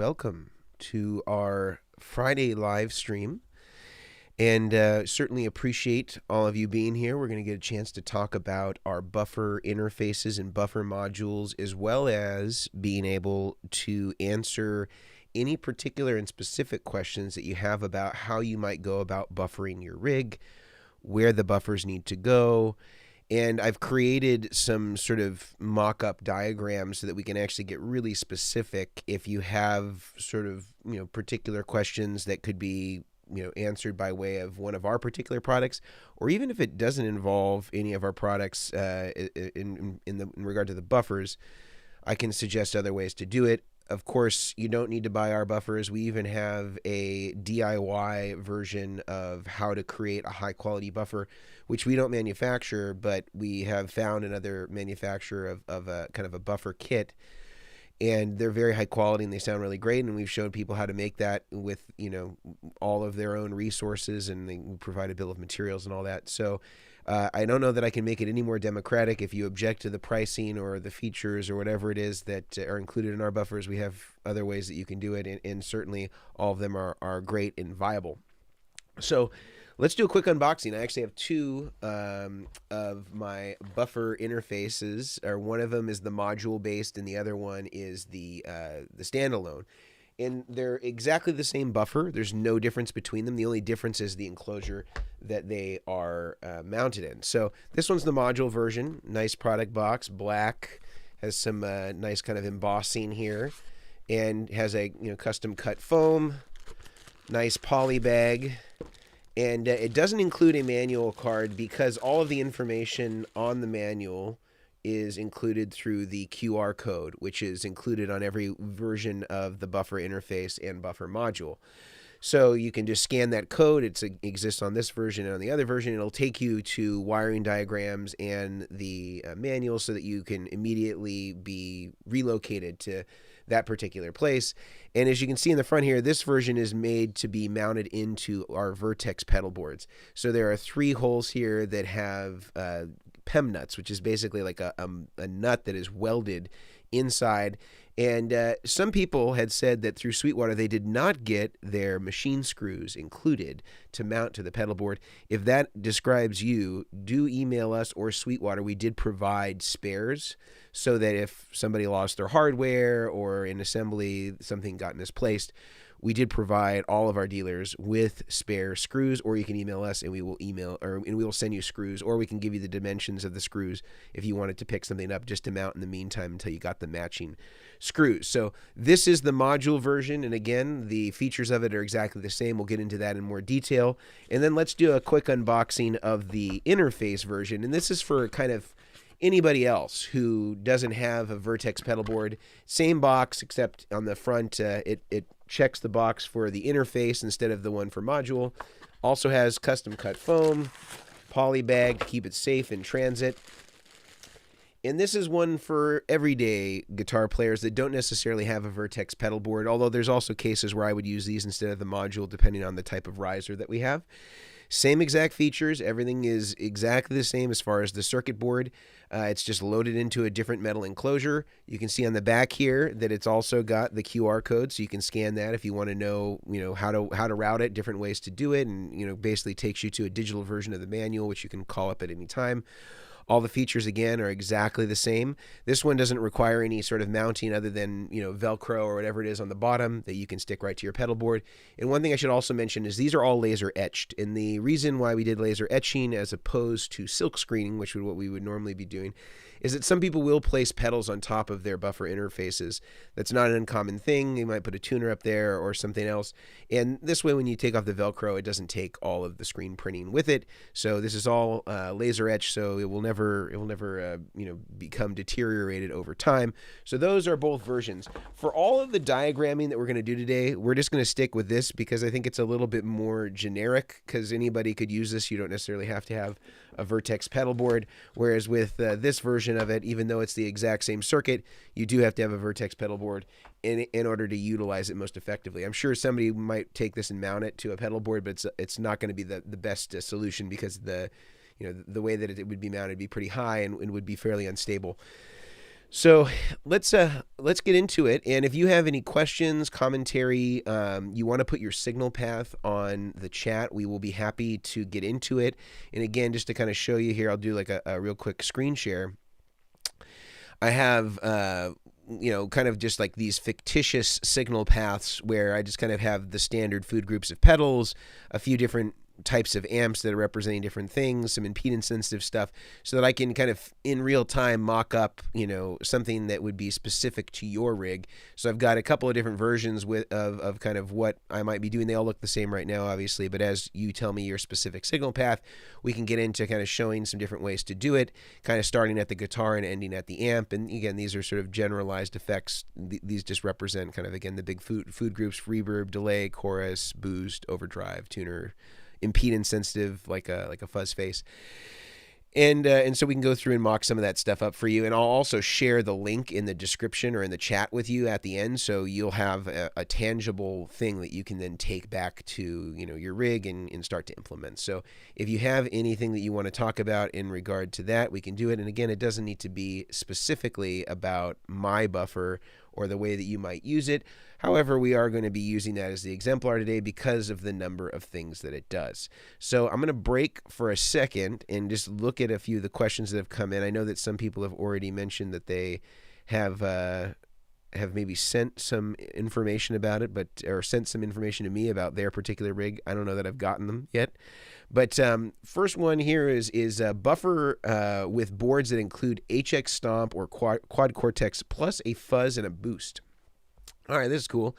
welcome to our Friday live stream. And certainly appreciate all of you being here. We're going to get a chance to talk about our buffer interfaces and buffer modules, as well as being able to answer any particular and specific questions that you have about how you might go about buffering your rig, where the buffers need to go. And I've created some sort of mock-up diagrams so that we can actually get really specific if you have sort of, particular questions that could be, answered by way of one of our particular products, or even if it doesn't involve any of our products in regard to the buffers, I can suggest other ways to do it. Of course, you don't need to buy our buffers. We even have a DIY version of how to create a high-quality buffer, which we don't manufacture, but we have found another manufacturer of a kind of a buffer kit. And they're very high quality and they sound really great. And we've showed people how to make that with, all of their own resources, and they provide a bill of materials and all that. So I don't know that I can make it any more democratic. If you object to the pricing or the features or whatever it is that are included in our buffers, we have other ways that you can do it. And certainly all of them are great and viable. So let's do a quick unboxing. I actually have two of my buffer interfaces. Or one of them is the module based, and the other one is the standalone. And they're exactly the same buffer. There's no difference between them. The only difference is the enclosure that they are mounted in. So this one's the module version. Nice product box, black, has some nice kind of embossing here, and has a custom cut foam, nice poly bag. And it doesn't include a manual card because all of the information on the manual is included through the QR code, which is included on every version of the buffer interface and buffer module. So you can just scan that code. It exists on this version and on the other version. It'll take you to wiring diagrams and the manual so that you can immediately be relocated to that particular place. And as you can see in the front here, this version is made to be mounted into our Vertex pedal boards. So there are 3 holes here that have PEM nuts, which is basically like a nut that is welded inside. And some people had said that through Sweetwater they did not get their machine screws included to mount to the pedal board. If that describes you, do email us or Sweetwater. We did provide spares so that if somebody lost their hardware or in assembly something got misplaced, we did provide all of our dealers with spare screws. Or you can email us and we will send you screws, or we can give you the dimensions of the screws if you wanted to pick something up just to mount in the meantime until you got the matching screws. So this is the module version, and again, the features of it are exactly the same. We'll get into that in more detail. And then let's do a quick unboxing of the interface version, and this is for kind of anybody else who doesn't have a Vertex pedal board. Same box, except on the front it checks the box for the interface instead of the one for module. Also has custom cut foam, poly bag to keep it safe in transit. And this is one for everyday guitar players that don't necessarily have a Vertex pedal board, although there's also cases where I would use these instead of the module depending on the type of riser that we have. Same exact features. Everything is exactly the same as far as the circuit board. It's just loaded into a different metal enclosure. You can see on the back here that it's also got the QR code, so you can scan that if you want to know, how to route it, different ways to do it, and basically takes you to a digital version of the manual, which you can call up at any time. All the features, again, are exactly the same. This one doesn't require any sort of mounting other than, Velcro or whatever it is on the bottom that you can stick right to your pedal board. And one thing I should also mention is these are all laser etched. And the reason why we did laser etching as opposed to silk screening, which is what we would normally be doing, is that some people will place pedals on top of their buffer interfaces. That's not an uncommon thing. You might put a tuner up there or something else. And this way, when you take off the Velcro, it doesn't take all of the screen printing with it. So this is all laser etched, so it will never become deteriorated over time. So those are both versions. For all of the diagramming that we're going to do today, we're just going to stick with this because I think it's a little bit more generic, because anybody could use this. You don't necessarily have to have a Vertex pedal board, whereas with this version of it, even though it's the exact same circuit, you do have to have a Vertex pedal board in order to utilize it most effectively. I'm sure somebody might take this and mount it to a pedal board, but it's not going to be the best solution, because the way that it would be mounted would be pretty high and would be fairly unstable. So let's get into it. And if you have any questions, commentary, you want to put your signal path on the chat, we will be happy to get into it. And again, just to kind of show you here, I'll do like a real quick screen share. I have kind of just like these fictitious signal paths where I just kind of have the standard food groups of pedals, a few different types of amps that are representing different things, some impedance sensitive stuff, so that I can kind of in real time mock up, something that would be specific to your rig. So I've got a couple of different versions of kind of what I might be doing. They all look the same right now, obviously, but as you tell me your specific signal path, we can get into kind of showing some different ways to do it, kind of starting at the guitar and ending at the amp. And again, these are sort of generalized effects. These just represent kind of, again, the big food groups: reverb, delay, chorus, boost, overdrive, tuner, impedance sensitive, like a fuzz face. And so we can go through and mock some of that stuff up for you. And I'll also share the link in the description or in the chat with you at the end, so you'll have a tangible thing that you can then take back to your rig and start to implement. So if you have anything that you want to talk about in regard to that, we can do it. And again, it doesn't need to be specifically about my buffer or the way that you might use it. However, we are going to be using that as the exemplar today because of the number of things that it does. So I'm going to break for a second and just look at a few of the questions that have come in. I know that some people have already mentioned that they have maybe sent some information about it, or sent some information to me about their particular rig. I don't know that I've gotten them yet. But first one here is a buffer with boards that include HX Stomp or Quad Cortex plus a fuzz and a boost. All right, this is cool.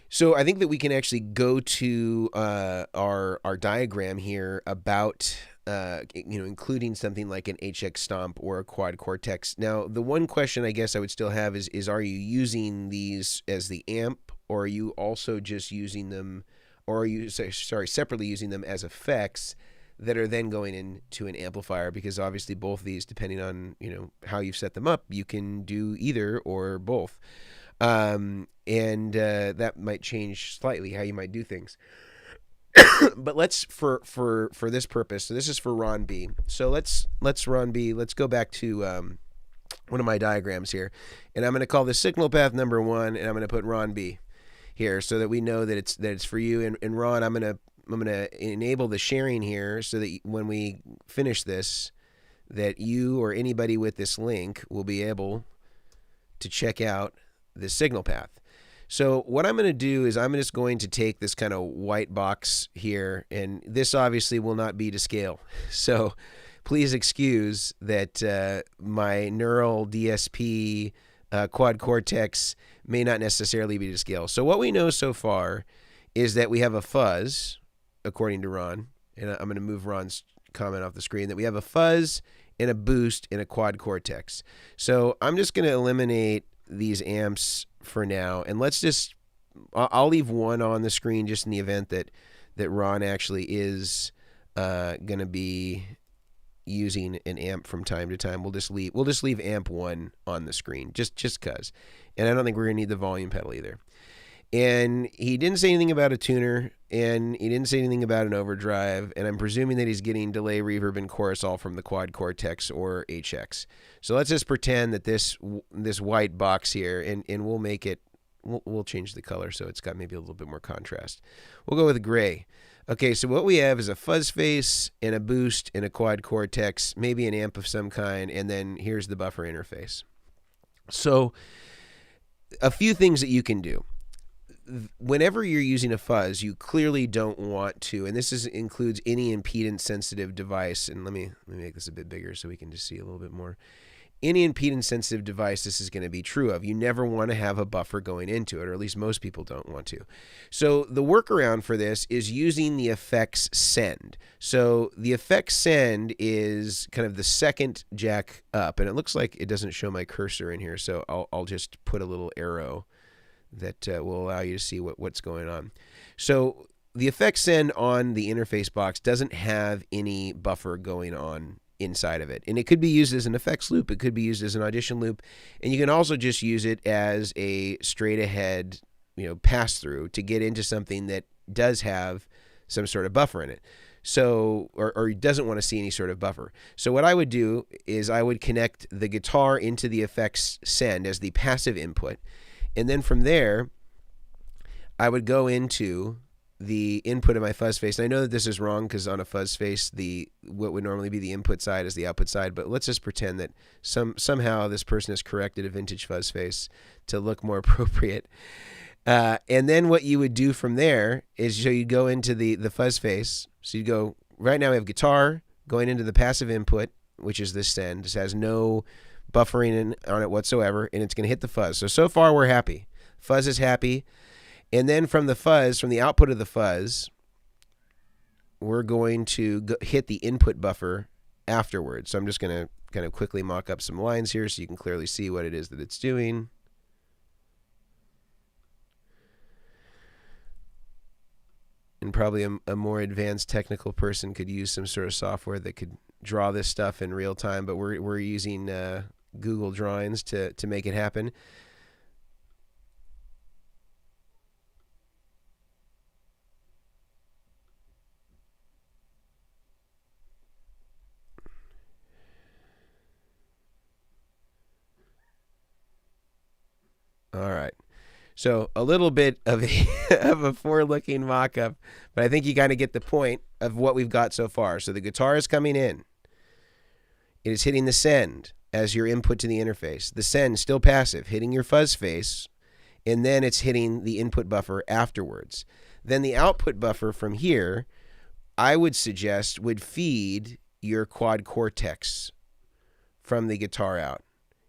So I think that we can actually go to our diagram here about including something like an HX Stomp or a Quad Cortex. Now, the one question I guess I would still have is are you using these as the amp, or are you also just using them, or are you separately using them as effects that are then going into an amplifier? Because obviously both of these, depending on how you've set them up, you can do either or both. And that might change slightly how you might do things. But let's for this purpose. So this is for Ron B. So let's Ron B. Let's go back to one of my diagrams here, and I'm going to call this signal path number 1, and I'm going to put Ron B here so that we know that it's for you. And Ron, I'm going to enable the sharing here so that when we finish this, that you or anybody with this link will be able to check out this signal path. So what I'm going to do is I'm just going to take this kind of white box here, and this obviously will not be to scale. So please excuse that my neural DSP Quad Cortex may not necessarily be to scale. So what we know so far is that we have a fuzz, according to Ron, and I'm going to move Ron's comment off the screen, that we have a fuzz and a boost and a Quad Cortex. So I'm just going to eliminate these amps for now, and I'll leave one on the screen just in the event that Ron actually is going to be using an amp from time to time. We'll just leave amp 1 on the screen just cuz. And I don't think we're going to need the volume pedal either. And he didn't say anything about a tuner, and he didn't say anything about an overdrive, and I'm presuming that he's getting delay, reverb, and chorus all from the Quad Cortex or HX. So let's just pretend that this white box here, and we'll make it, we'll change the color so it's got maybe a little bit more contrast. We'll go with gray. Okay, so what we have is a fuzz face and a boost and a Quad Cortex, maybe an amp of some kind, and then here's the buffer interface. So a few things that you can do. Whenever you're using a fuzz, you clearly don't want to, and this includes any impedance sensitive device, and let me make this a bit bigger so we can just see a little bit more. Any impedance sensitive device, this is going to be true of. You never want to have a buffer going into it, or at least most people don't want to. So the workaround for this is using the effects send. So the effects send is kind of the second jack up, and it looks like it doesn't show my cursor in here, so I'll just put a little arrow that will allow you to see what's going on. So the effects send on the interface box doesn't have any buffer going on inside of it. And it could be used as an effects loop. It could be used as an audition loop. And you can also just use it as a straight ahead, pass through to get into something that does have some sort of buffer in it. So, or he doesn't want to see any sort of buffer. So what I would do is I would connect the guitar into the effects send as the passive input. And then from there, I would go into the input of my fuzz face. And I know that this is wrong because on a fuzz face, what would normally be the input side is the output side. But let's just pretend that somehow this person has corrected a vintage fuzz face to look more appropriate. And then what you would do from there is so you go into the fuzz face. So you go, right now we have guitar going into the passive input, which is this send. This has no buffering on it whatsoever, and it's going to hit the fuzz. So far we're happy. Fuzz is happy. And then from the fuzz, from the output of the fuzz, we're going to hit the input buffer afterwards. So I'm just going to kind of quickly mock up some lines here so you can clearly see what it is that it's doing. And probably a more advanced technical person could use some sort of software that could draw this stuff in real time, but we're using Google Drawings to make it happen. All right. So a little bit of a forward-looking mock-up, but I think you kind of get the point of what we've got so far. So the guitar is coming in. It is hitting the send as your input to the interface. The send still passive, hitting your fuzz face, and then it's hitting the input buffer afterwards. Then the output buffer from here, I would suggest, would feed your quad cortex from the guitar out.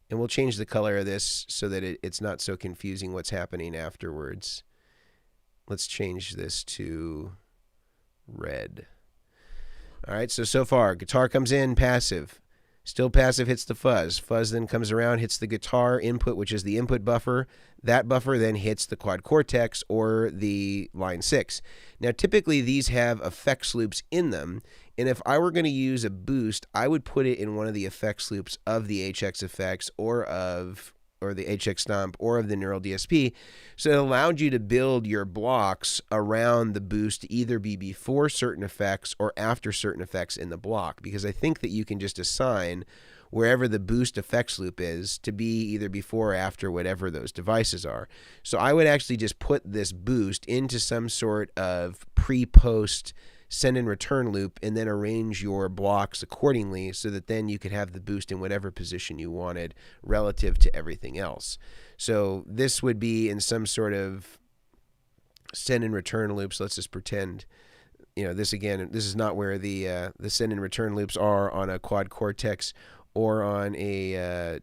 And we'll change the color of this so that it's not so confusing what's happening afterwards. Let's change this to red. All right, so far, guitar comes in, passive. Still passive, hits the fuzz. Fuzz then comes around, hits the guitar input, which is the input buffer. That buffer then hits the quad cortex or the line 6. Now, typically, these have effects loops in them. And if I were going to use a boost, I would put it in one of the effects loops of the HX effects or the HX stomp or of the neural DSP. So it allowed you to build your blocks around the boost to either be before certain effects or after certain effects in the block. Because I think that you can just assign wherever the boost effects loop is to be either before or after whatever those devices are. So I would actually just put this boost into some sort of pre-post send and return loop and then arrange your blocks accordingly so that then you could have the boost in whatever position you wanted relative to everything else. So this would be in some sort of send and return loops. Let's just pretend, this again, this is not where the send and return loops are on a quad cortex or on a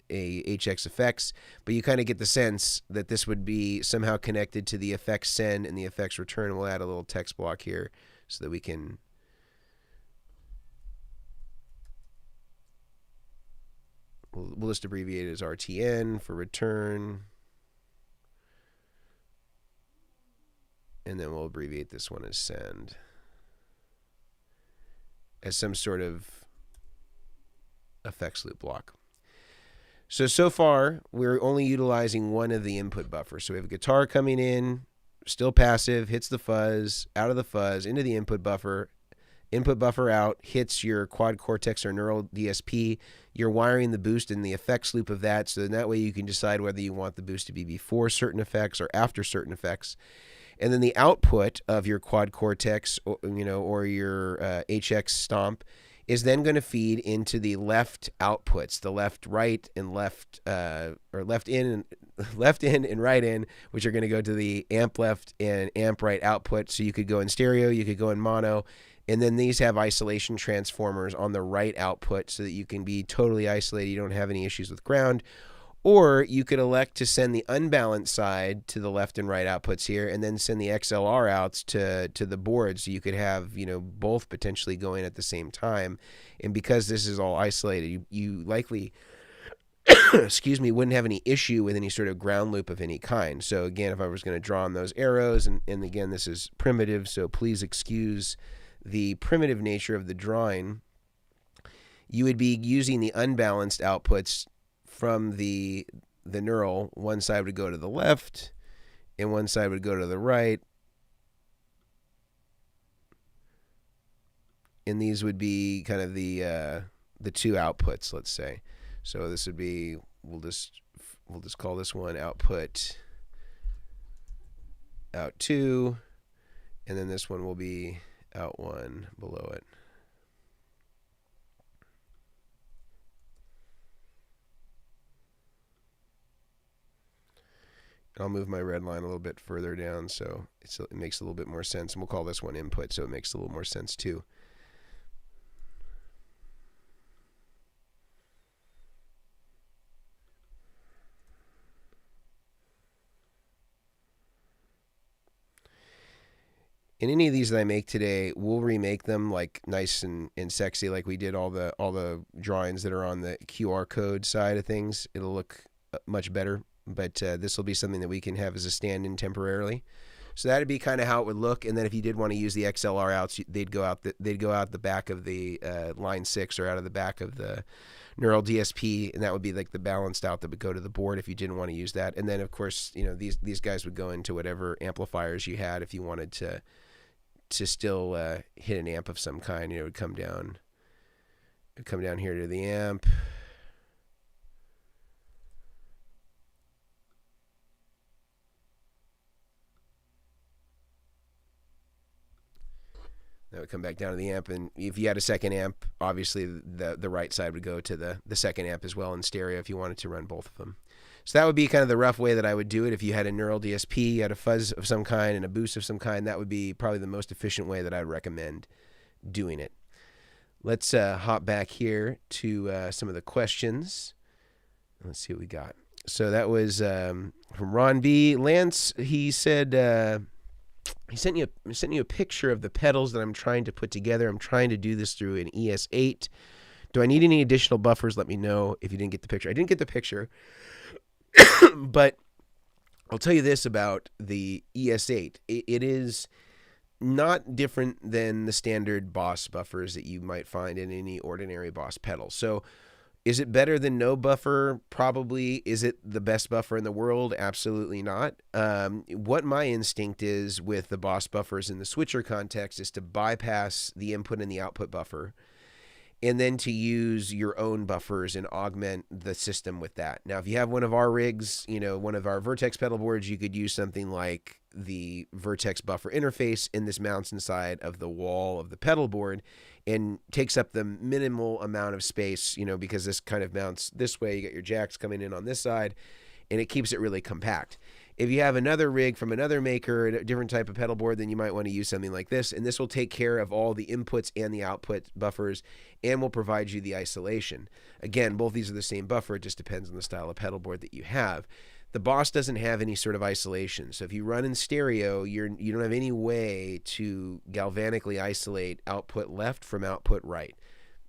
HX effects, but you kind of get the sense that this would be somehow connected to the effects send and the effects return. We'll add a little text block here so that we can we'll just abbreviate it as RTN for return, and then we'll abbreviate this one as send as some sort of effects loop block. So far, we're only utilizing one of the input buffers. So we have a guitar coming in, still passive, hits the fuzz, out of the fuzz, into the input buffer out, hits your quad cortex or neural DSP. You're wiring the boost in the effects loop of that, so that way you can decide whether you want the boost to be before certain effects or after certain effects. And then the output of your quad cortex, or your HX stomp, is then going to feed into the left outputs, the left, right, and left, or left in and right in, which are going to go to the amp left and amp right output. So you could go in stereo, you could go in mono, and then these have isolation transformers on the right output so that you can be totally isolated. You don't have any issues with ground. Or you could elect to send the unbalanced side to the left and right outputs here, and then send the XLR outs to the board, so you could have both potentially going at the same time. And because this is all isolated, you likely wouldn't have any issue with any sort of ground loop of any kind. So again, if I was going to draw on those arrows, and again, this is primitive, so please excuse the primitive nature of the drawing, you would be using the unbalanced outputs from the neural. One side would go to the left and one side would go to the right. and these would be kind of the two outputs, let's say. So this would be, we'll just call this one output out 2, and then this one will be out 1 below it. I'll move my red line a little bit further down so it makes a little bit more sense. And we'll call this one input so it makes a little more sense too. In any of these that I make today, we'll remake them like nice and sexy, like we did all the drawings that are on the QR code side of things. It'll look much better. But this will be something that we can have as a stand-in temporarily. So that'd be kind of how it would look. And then if you did want to use the XLR outs, they'd go out the back of the line 6 or out of the back of the Neural DSP, and that would be like the balanced out that would go to the board if you didn't want to use that. And then of course, you know, these guys would go into whatever amplifiers you had if you wanted to still hit an amp of some kind. You know, it would come down here to the amp. That would come back down to the amp, and if you had a second amp, obviously the right side would go to the second amp as well in stereo if you wanted to run both of them. So that would be kind of the rough way that I would do it. If you had a Neural DSP, you had a fuzz of some kind and a boost of some kind, that would be probably the most efficient way that I would recommend doing it. Let's hop back here to some of the questions. Let's see what we got. So that was from Ron B. Lance, he said... He sent you a picture of the pedals that I'm trying to put together. I'm trying to do this through an ES8. Do I need any additional buffers? Let me know if you didn't get the picture. I didn't get the picture, but I'll tell you this about the ES8. It is not different than the standard Boss buffers that you might find in any ordinary Boss pedal. So is it better than no buffer? Probably. Is it the best buffer in the world? Absolutely not. What my instinct is with the Boss buffers in the switcher context is to bypass the input and the output buffer, and then to use your own buffers and augment the system with that. Now, if you have one of our rigs, you know, one of our Vertex pedal boards, you could use something like the Vertex Buffer Interface, and this mounts inside of the wall of the pedal board and takes up the minimal amount of space, you know, because this kind of mounts this way. You got your jacks coming in on this side, and it keeps it really compact. If you have another rig from another maker, a different type of pedal board, then you might want to use something like this, and this will take care of all the inputs and the output buffers and will provide you the isolation. Again, both these are the same buffer. It just depends on the style of pedal board that you have. The Boss doesn't have any sort of isolation. So if you run in stereo, you don't have any way to galvanically isolate output left from output right.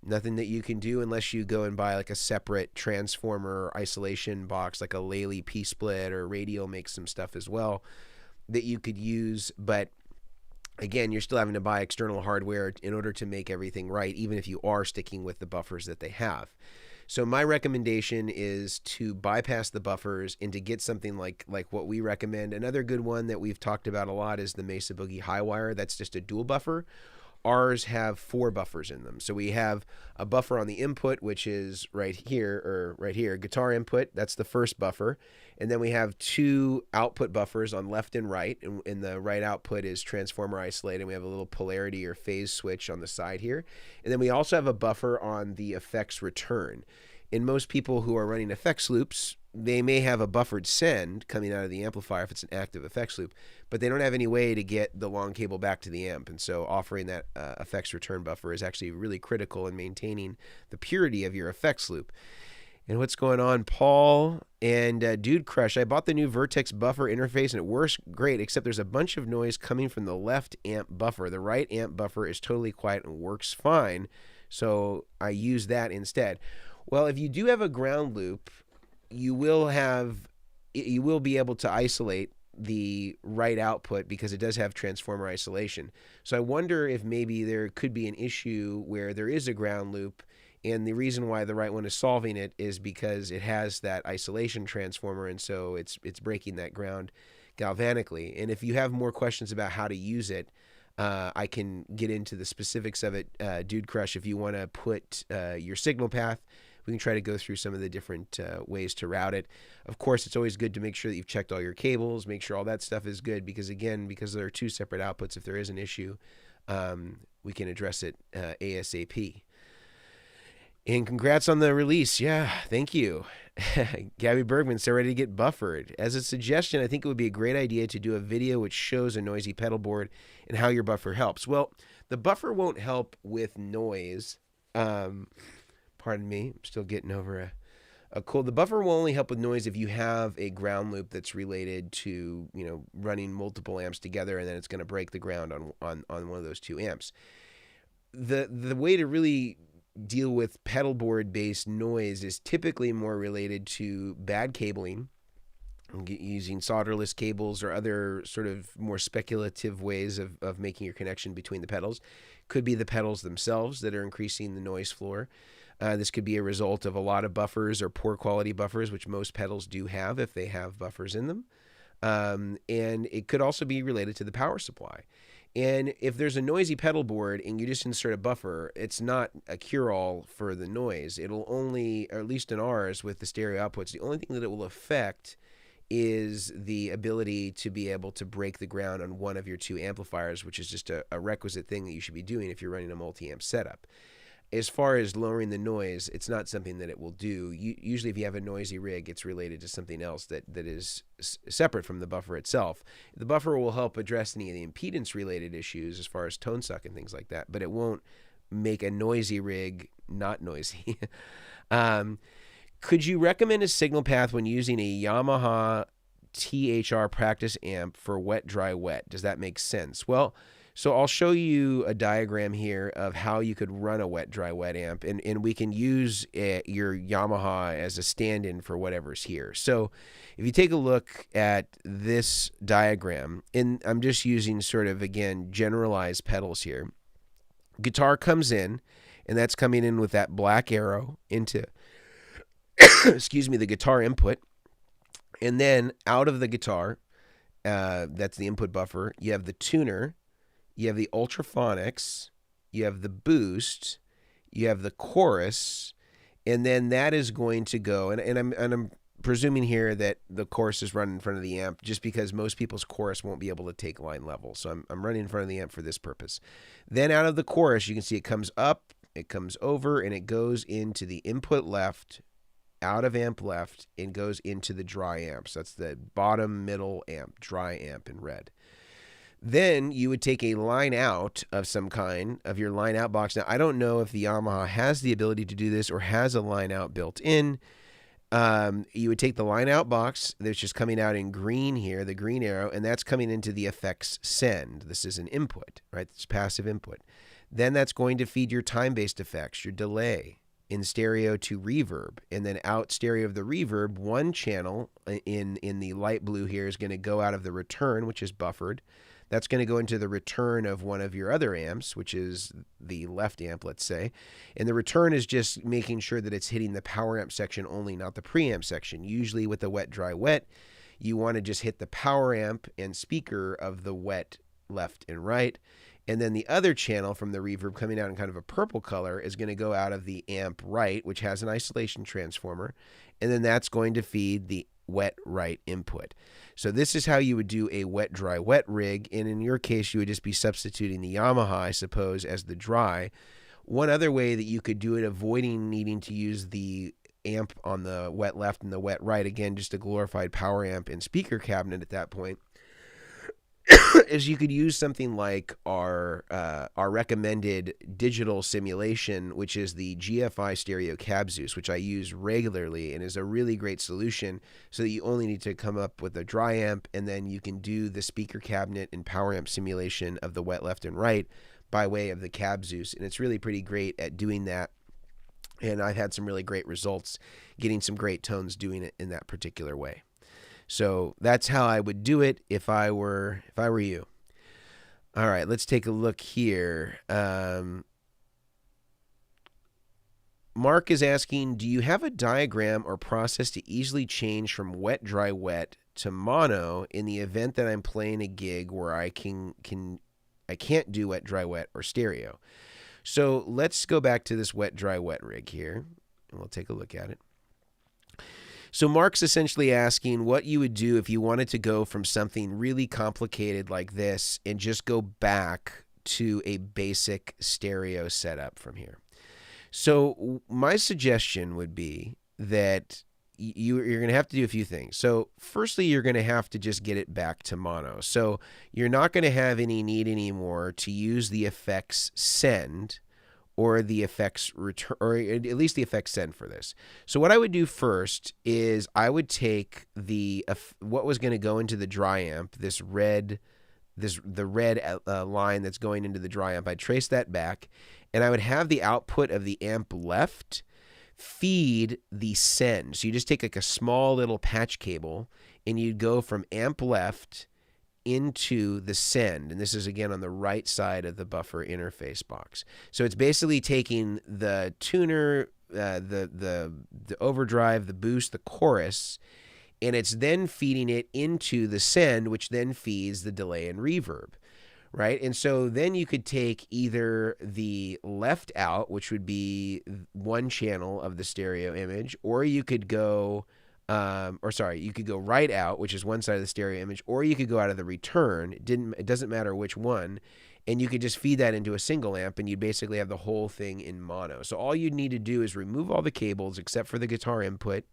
Nothing that you can do unless you go and buy like a separate transformer isolation box, like a Lely P-Split, or Radial makes some stuff as well that you could use. But again, you're still having to buy external hardware in order to make everything right, even if you are sticking with the buffers that they have. So my recommendation is to bypass the buffers and to get something like what we recommend. Another good one that we've talked about a lot is the Mesa Boogie Highwire. That's just a dual buffer. Ours have 4 buffers in them. So we have a buffer on the input, which is right here, guitar input. That's the first buffer. And then we have 2 output buffers on left and right. And the right output is transformer isolated. We have a little polarity or phase switch on the side here. And then we also have a buffer on the effects return. In most people who are running effects loops, they may have a buffered send coming out of the amplifier if it's an active effects loop, but they don't have any way to get the long cable back to the amp. And so offering that effects return buffer is actually really critical in maintaining the purity of your effects loop. And what's going on, Paul and Dude Crush? I bought the new Vertex Buffer Interface and it works great, except there's a bunch of noise coming from the left amp buffer. The right amp buffer is totally quiet and works fine, so I use that instead. Well, if you do have a ground loop, you will be able to isolate the right output because it does have transformer isolation. So I wonder if maybe there could be an issue where there is a ground loop, and the reason why the right one is solving it is because it has that isolation transformer, and so it's breaking that ground galvanically. And if you have more questions about how to use it, I can get into the specifics of it, Dude Crush, if you want to put your signal path. We can try to go through some of the different ways to route it. Of course, it's always good to make sure that you've checked all your cables, make sure all that stuff is good, because again, because there are two separate outputs, if there is an issue, we can address it ASAP. And congrats on the release. Yeah, thank you. Gabby Bergman, so ready to get buffered. As a suggestion, I think it would be a great idea to do a video which shows a noisy pedal board and how your buffer helps. Well, the buffer won't help with noise. Pardon me, I'm still getting over a cold. The buffer will only help with noise if you have a ground loop that's related to, running multiple amps together, and then it's going to break the ground on one of those two amps. The way to really deal with pedal board based noise is typically more related to bad cabling, using solderless cables or other sort of more speculative ways of making your connection between the pedals. Could be the pedals themselves that are increasing the noise floor. This could be a result of a lot of buffers or poor quality buffers, which most pedals do have if they have buffers in them. And it could also be related to the power supply. And if there's a noisy pedal board and you just insert a buffer, it's not a cure-all for the noise. It'll only, or at least in ours with the stereo outputs, the only thing that it will affect is the ability to be able to break the ground on one of your two amplifiers, which is just a requisite thing that you should be doing if you're running a multi-amp setup. As far as lowering the noise, it's not something that it will do. Usually if you have a noisy rig, it's related to something else that is separate from the buffer itself. The buffer will help address any of the impedance-related issues as far as tone suck and things like that, but it won't make a noisy rig not noisy. Could you recommend a signal path when using a Yamaha THR practice amp for wet, dry, wet? Does that make sense? Well, so I'll show you a diagram here of how you could run a wet, dry, wet amp, and we can use your Yamaha as a stand-in for whatever's here. So if you take a look at this diagram, and I'm just using sort of, again, generalized pedals here. Guitar comes in, and that's coming in with that black arrow into, excuse me, the guitar input. And then out of the guitar, that's the input buffer, you have the tuner, you have the ultraphonics, you have the boost, you have the chorus, and then that is going to go, and I'm presuming here that the chorus is run in front of the amp just because most people's chorus won't be able to take line level. So I'm running in front of the amp for this purpose. Then out of the chorus, you can see it comes up, it comes over, and it goes into the input left, out of amp left, and goes into the dry amp. So that's the bottom middle amp, dry amp in red. Then you would take a line out of some kind of your line out box. Now, I don't know if the Yamaha has the ability to do this or has a line out built in. You would take the line out box that's just coming out in green here, the green arrow, and that's coming into the effects send. This is an input, right? It's passive input. Then that's going to feed your time-based effects, your delay, in stereo to reverb, and then out stereo of the reverb, one channel in the light blue here is going to go out of the return, which is buffered. That's going to go into the return of one of your other amps, which is the left amp, let's say. And the return is just making sure that it's hitting the power amp section only, not the preamp section. Usually with the wet, dry, wet, you want to just hit the power amp and speaker of the wet left and right. And then the other channel from the reverb coming out in kind of a purple color is going to go out of the amp right, which has an isolation transformer. And then that's going to feed the wet right input. So this is how you would do a wet, dry, wet rig. And in your case, you would just be substituting the Yamaha, I suppose, as the dry. One other way that you could do it, avoiding needing to use the amp on the wet left and the wet right, again, just a glorified power amp and speaker cabinet at that point, is you could use something like our recommended digital simulation, which is the GFI Stereo Cab Zeus, which I use regularly and is a really great solution, so that you only need to come up with a dry amp, and then you can do the speaker cabinet and power amp simulation of the wet left and right by way of the Cab Zeus. And it's really pretty great at doing that. And I've had some really great results getting some great tones doing it in that particular way. So that's how I would do it if I were you. All right, let's take a look here. Mark is asking, do you have a diagram or process to easily change from wet, dry, wet to mono in the event that I'm playing a gig where I can I can't do wet, dry, wet, or stereo. So let's go back to this wet, dry, wet rig here, and we'll take a look at it. So Mark's essentially asking what you would do if you wanted to go from something really complicated like this and just go back to a basic stereo setup from here. So my suggestion would be that you're going to have to do a few things. So firstly, you're going to have to just get it back to mono. So you're not going to have any need anymore to use the effects send or the effects return, or at least the effects send for this. So what I would do first is I would take what was going to go into the dry amp, the red line that's going into the dry amp. I'd trace that back, and I would have the output of the amp left feed the send. So you just take like a small little patch cable, and you'd go from amp left into the send, and this is again on the right side of the buffer interface box. So it's basically taking the tuner, the overdrive, the boost, the chorus, and it's then feeding it into the send, which then feeds the delay and reverb, right? And so then you could take either the left out, which would be one channel of the stereo image, or you could go you could go right out, which is one side of the stereo image, or you could go out of the return. It doesn't matter which one, and you could just feed that into a single amp, and you'd basically have the whole thing in mono. So all you'd need to do is remove all the cables except for the guitar input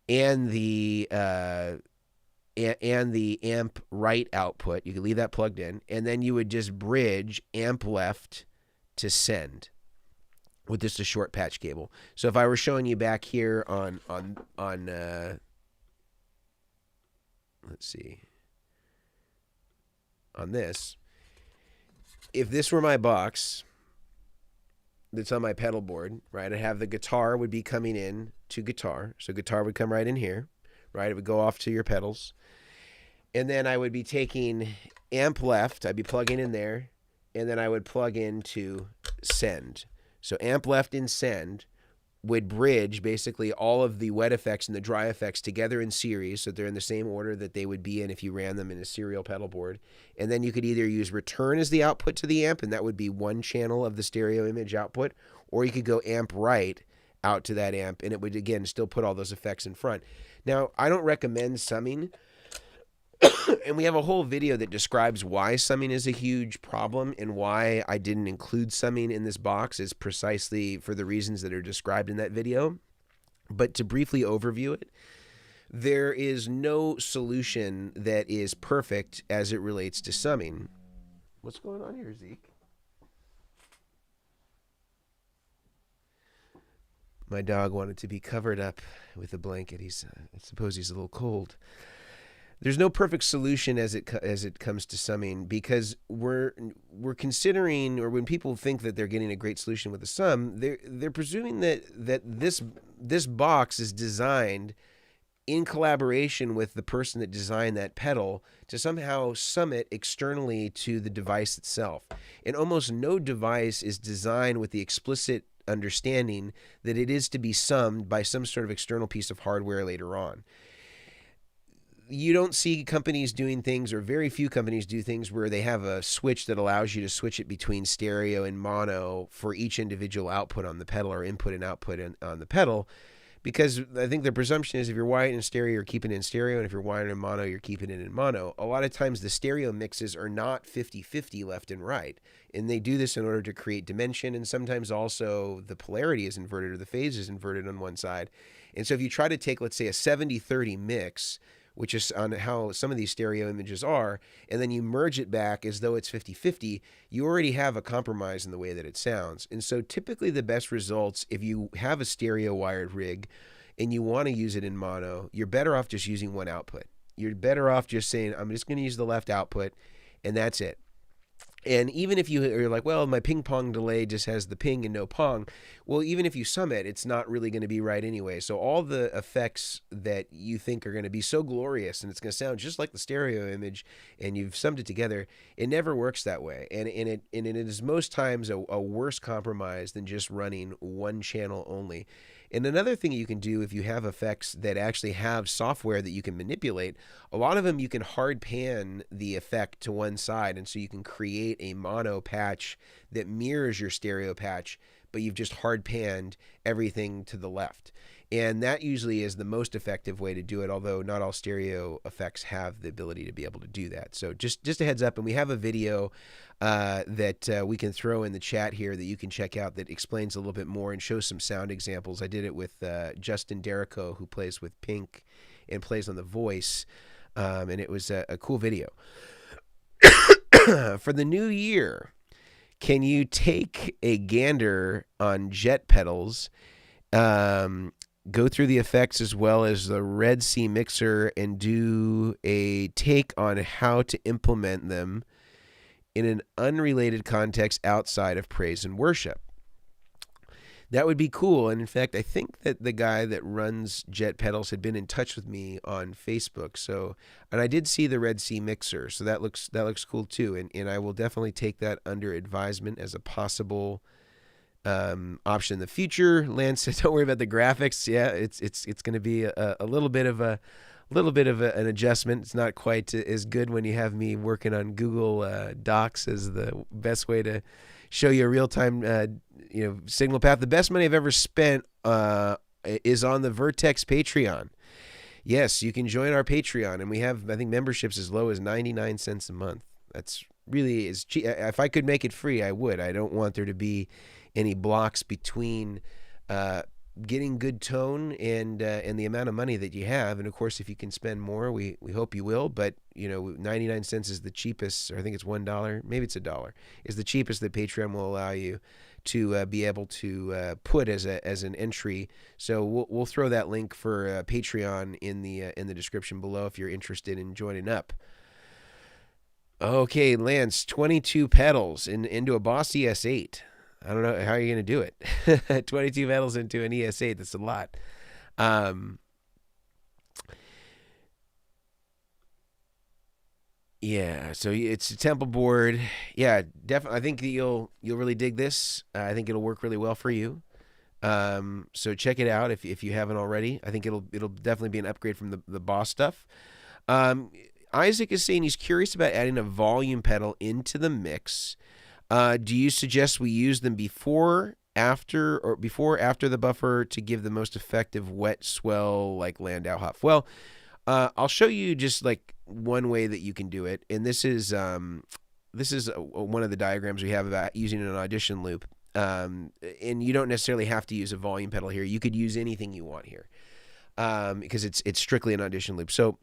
and the amp right output. You could leave that plugged in, and then you would just bridge amp left to send with just a short patch cable. So if I were showing you back here on let's see, on this, if this were my box that's on my pedal board, right, I'd have the guitar would be coming in to guitar. So guitar would come right in here, right? It would go off to your pedals. And then I would be taking amp left, I'd be plugging in there, and then I would plug into send. So amp left in send would bridge basically all of the wet effects and the dry effects together in series, so they're in the same order that they would be in if you ran them in a serial pedal board. And then you could either use return as the output to the amp, and that would be one channel of the stereo image output, or you could go amp right out to that amp, and it would, again, still put all those effects in front. Now, I don't recommend summing, and we have a whole video that describes why summing is a huge problem and why I didn't include summing in this box is precisely for the reasons that are described in that video. But to briefly overview it, there is no solution that is perfect as it relates to summing. What's going on here, Zeke? My dog wanted to be covered up with a blanket. I suppose he's a little cold. There's no perfect solution as it comes to summing, because we're considering, or when people think that they're getting a great solution with a sum, they're presuming that this box is designed in collaboration with the person that designed that pedal to somehow sum it externally to the device itself. And almost no device is designed with the explicit understanding that it is to be summed by some sort of external piece of hardware later on. You don't see companies doing things, or very few companies do things, where they have a switch that allows you to switch it between stereo and mono for each individual output on the pedal, or input and output on the pedal, because I think the presumption is if you're wired in stereo, you're keeping it in stereo, and if you're wired in mono, you're keeping it in mono. A lot of times the stereo mixes are not 50-50 left and right, and they do this in order to create dimension, and sometimes also the polarity is inverted, or the phase is inverted on one side. And so if you try to take, let's say, a 70-30 mix, which is on how some of these stereo images are, and then you merge it back as though it's 50-50, you already have a compromise in the way that it sounds. And so typically the best results, if you have a stereo wired rig and you want to use it in mono, you're better off just using one output. You're better off just saying, I'm just going to use the left output, and that's it. And even if you're like, well, my ping pong delay just has the ping and no pong, well, even if you sum it, it's not really going to be right anyway. So all the effects that you think are going to be so glorious and it's going to sound just like the stereo image and you've summed it together, it never works that way. And it is most times a worse compromise than just running one channel only. And another thing you can do if you have effects that actually have software that you can manipulate, a lot of them you can hard pan the effect to one side, and so you can create a mono patch that mirrors your stereo patch, but you've just hard panned everything to the left. And that usually is the most effective way to do it, although not all stereo effects have the ability to be able to do that. So just a heads up, and we have a video that we can throw in the chat here that you can check out that explains a little bit more and shows some sound examples. I did it with Justin Derrico, who plays with Pink and plays on The Voice, and it was a cool video. For the new year, can you take a gander on jet pedals, go through the effects as well as the Red Sea mixer, and do a take on how to implement them in an unrelated context outside of praise and worship? That would be cool. And in fact, I think that the guy that runs Jet Pedals had been in touch with me on Facebook. So, and I did see the Red Sea mixer, so that looks cool too. And I will definitely take that under advisement as a possible option in the future. Lance said, "Don't worry about the graphics. Yeah, it's going to be a little bit of an adjustment. It's not quite as good when you have me working on Google Docs as the best way to show you a real-time signal path. The best money I've ever spent is on the Vertex Patreon. Yes, you can join our Patreon, and we have, I think, memberships as low as 99 cents a month. That's really is cheap. If I could make it free, I would. I don't want there to be any blocks between getting good tone and the amount of money that you have. And of course, if you can spend more, we hope you will. But 99 cents is the cheapest, or I think it's $1, maybe it's $1, is the cheapest that Patreon will allow you to be able to put as an entry. So we'll throw that link for Patreon in the description below if you're interested in joining up. Okay, Lance, 22 pedals into a Boss ES8. I don't know how you're going to do it. 22 pedals into an ES8, that's a lot. Yeah, so it's a temple board. Yeah, definitely. I think that you'll really dig this. I think it'll work really well for you. So check it out if you haven't already. I think it'll definitely be an upgrade from the Boss stuff. Isaac is saying he's curious about adding a volume pedal into the mix. Do you suggest we use them before, after the buffer to give the most effective wet swell like Landau Huff? Well, I'll show you just like one way that you can do it, and this is one of the diagrams we have about using an audition loop. And you don't necessarily have to use a volume pedal here. You could use anything you want here, because it's strictly an audition loop. So,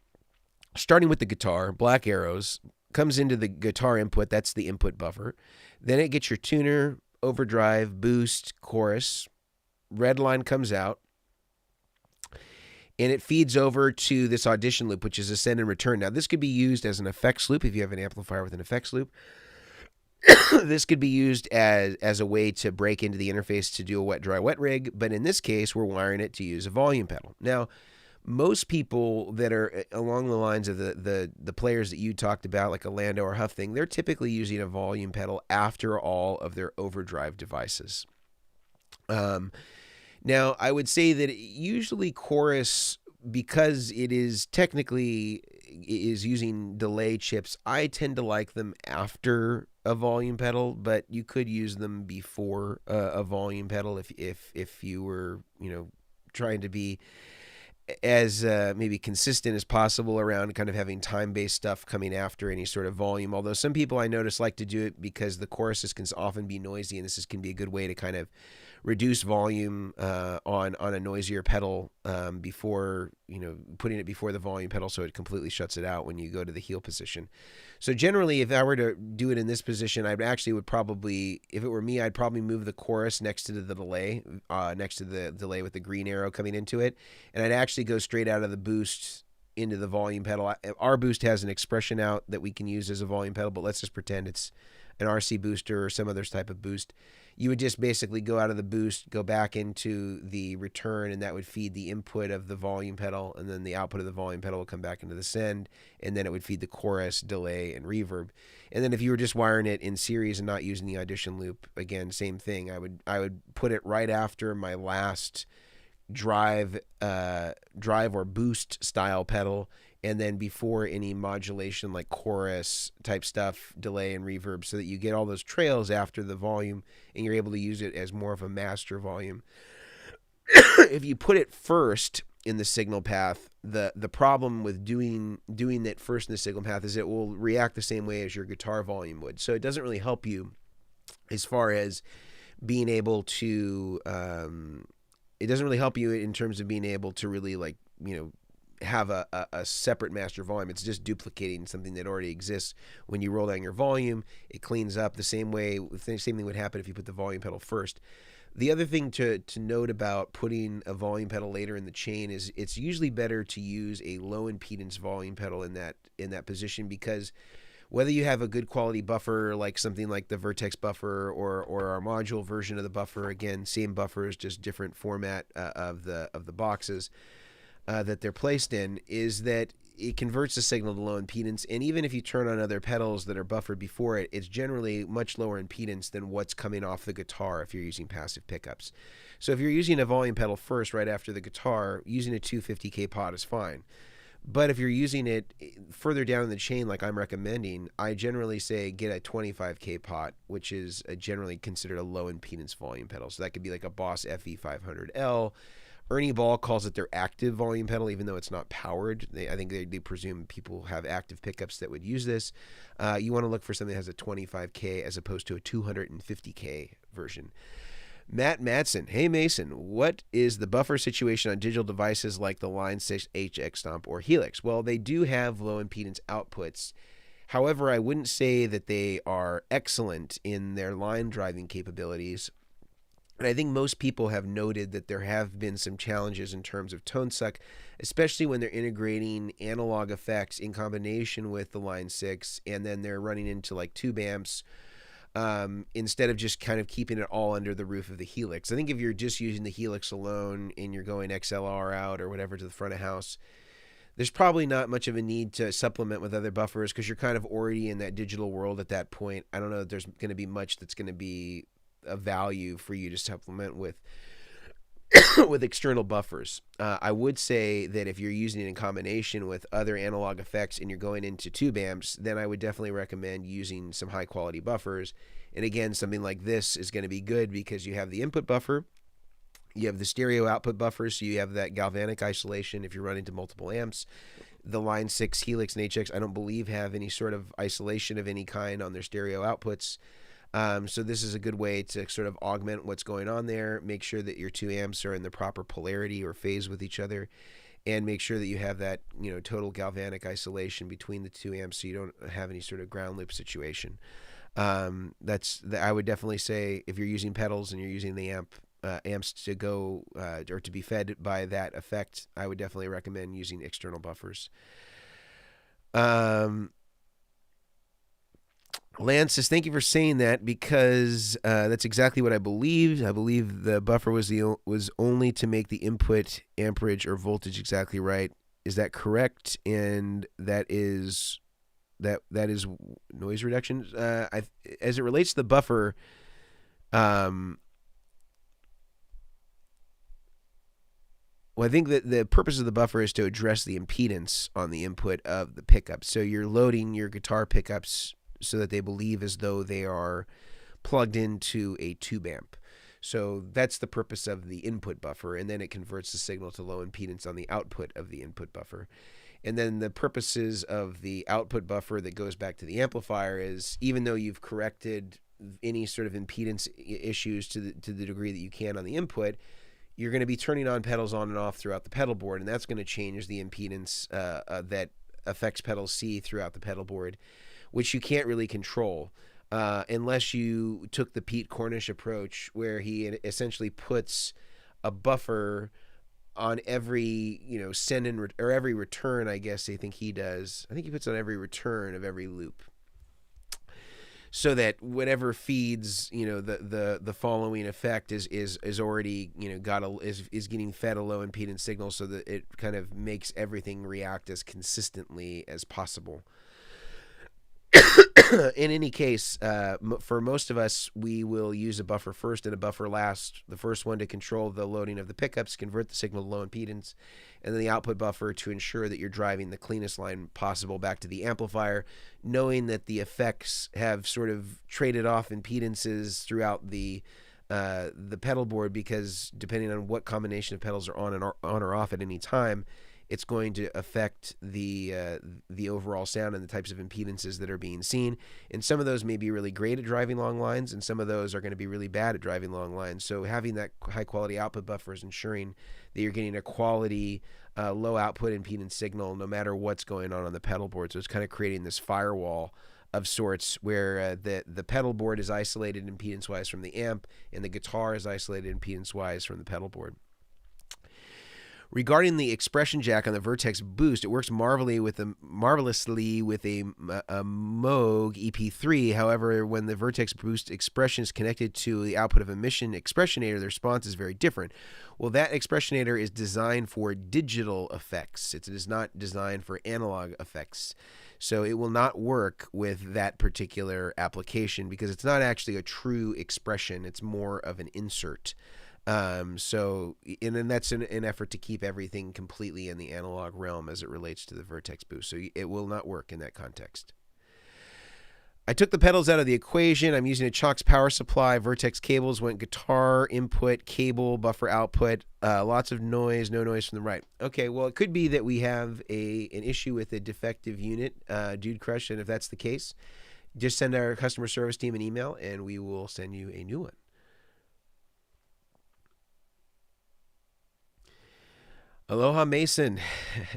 starting with the guitar, black arrows comes into the guitar input. That's the input buffer. Then it gets your tuner, overdrive, boost, chorus. Red line comes out. And it feeds over to this audition loop, which is a send and return. Now, this could be used as an effects loop if you have an amplifier with an effects loop. This could be used as a way to break into the interface to do a wet, dry, wet rig. But in this case, we're wiring it to use a volume pedal. Now, most people that are along the lines of the players that you talked about, like a Landau or Huff thing, they're typically using a volume pedal after all of their overdrive devices. Now, I would say that usually chorus, because it is technically is using delay chips, I tend to like them after a volume pedal, but you could use them before a volume pedal if you were trying to be as maybe consistent as possible around kind of having time-based stuff coming after any sort of volume. Although some people I notice like to do it because the choruses can often be noisy, and this can be a good way to kind of reduce volume on a noisier pedal before putting it before the volume pedal, so it completely shuts it out when you go to the heel position. So generally, if I were to do it in this position, would probably, if it were me, I'd probably move the chorus next to the delay, next to the delay with the green arrow coming into it, and I'd actually go straight out of the boost into the volume pedal. Our boost has an expression out that we can use as a volume pedal, but let's just pretend it's an RC booster or some other type of boost. You would just basically go out of the boost, go back into the return, and that would feed the input of the volume pedal, and then the output of the volume pedal will come back into the send, and then it would feed the chorus, delay, and reverb. And then if you were just wiring it in series and not using the audition loop, again, same thing. I would put it right after my last drive or boost style pedal, and then before any modulation like chorus type stuff, delay and reverb, so that you get all those trails after the volume and you're able to use it as more of a master volume. If you put it first in the signal path, the problem with doing that first in the signal path is it will react the same way as your guitar volume would. So it doesn't really help you as far as being able to it doesn't really help you in terms of being able to really, like, have a separate master volume. It's just duplicating something that already exists. When you roll down your volume, it cleans up the same thing would happen if you put the volume pedal first. The other thing to note about putting a volume pedal later in the chain is it's usually better to use a low impedance volume pedal in that position, because whether you have a good quality buffer like something like the Vertex Buffer or our module version of the buffer, again, same buffers, just different format of the boxes that they're placed in, is that it converts the signal to low impedance. And even if you turn on other pedals that are buffered before it, it's generally much lower impedance than what's coming off the guitar if you're using passive pickups. So if you're using a volume pedal first right after the guitar, using a 250K pot is fine. But if you're using it further down in the chain, like I'm recommending, I generally say get a 25K pot, which is generally considered a low impedance volume pedal. So that could be like a Boss FE500L. Ernie Ball calls it their active volume pedal, even though it's not powered. I think they presume people have active pickups that would use this. You want to look for something that has a 25K as opposed to a 250K version. Matt Madsen, hey Mason, what is the buffer situation on digital devices like the Line 6 HX Stomp or Helix? Well, they do have low impedance outputs. However, I wouldn't say that they are excellent in their line driving capabilities. And I think most people have noted that there have been some challenges in terms of tone suck, especially when they're integrating analog effects in combination with the Line 6, and then they're running into like tube amps instead of just kind of keeping it all under the roof of the Helix. I think if you're just using the Helix alone and you're going XLR out or whatever to the front of house, there's probably not much of a need to supplement with other buffers because you're kind of already in that digital world at that point. I don't know that there's going to be much that's going to be a value for you to supplement with with external buffers. I would say that if you're using it in combination with other analog effects and you're going into tube amps, then I would definitely recommend using some high quality buffers. And again, something like this is going to be good because you have the input buffer, you have the stereo output buffer, so you have that galvanic isolation if you're running to multiple amps. The Line 6 Helix and HX, I don't believe, have any sort of isolation of any kind on their stereo outputs. So this is a good way to sort of augment what's going on there, make sure that your two amps are in the proper polarity or phase with each other, and make sure that you have that, total galvanic isolation between the two amps so you don't have any sort of ground loop situation. I would definitely say if you're using pedals and you're using the amps to go or to be fed by that effect, I would definitely recommend using external buffers. Lance says, thank you for saying that because that's exactly what I believed. I believe the buffer was only to make the input amperage or voltage exactly right. Is that correct? And that is noise reduction. As it relates to the buffer, well, I think that the purpose of the buffer is to address the impedance on the input of the pickup. So you're loading your guitar pickups so that they believe as though they are plugged into a tube amp. So that's the purpose of the input buffer, and then it converts the signal to low impedance on the output of the input buffer. And then the purposes of the output buffer that goes back to the amplifier is, even though you've corrected any sort of impedance issues to the degree that you can on the input, you're going to be turning on pedals on and off throughout the pedal board, and that's going to change the impedance that affects pedal C throughout the pedal board, which you can't really control unless you took the Pete Cornish approach, where he essentially puts a buffer on every send in or every return. I guess I think he does. I think he puts on every return of every loop, so that whatever feeds the following effect is already is getting fed a low impedance signal, so that it kind of makes everything react as consistently as possible. In any case, for most of us, we will use a buffer first and a buffer last. The first one to control the loading of the pickups, convert the signal to low impedance, and then the output buffer to ensure that you're driving the cleanest line possible back to the amplifier, knowing that the effects have sort of traded off impedances throughout the pedal board, because depending on what combination of pedals are on or off at any time, it's going to affect the overall sound and the types of impedances that are being seen. And some of those may be really great at driving long lines, and some of those are going to be really bad at driving long lines. So having that high quality output buffer is ensuring that you're getting a quality low output impedance signal no matter what's going on the pedal board. So it's kind of creating this firewall of sorts where the pedal board is isolated impedance wise from the amp, and the guitar is isolated impedance wise from the pedal board. Regarding the expression jack on the Vertex Boost, it works marvelously with a Moog EP3. However, when the Vertex Boost expression is connected to the output of a Mission expressionator, the response is very different. Well, that expressionator is designed for digital effects. It is not designed for analog effects. So it will not work with that particular application because it's not actually a true expression. It's more of an insert. And that's an effort to keep everything completely in the analog realm as it relates to the Vertex Boost. So it will not work in that context. I took the pedals out of the equation. I'm using a Chalks power supply. Vertex cables went guitar input, cable, buffer output. Lots of noise, no noise from the right. Okay, well, it could be that we have an issue with a defective unit, Dude Crush, and if that's the case, just send our customer service team an email, and we will send you a new one. Aloha Mason,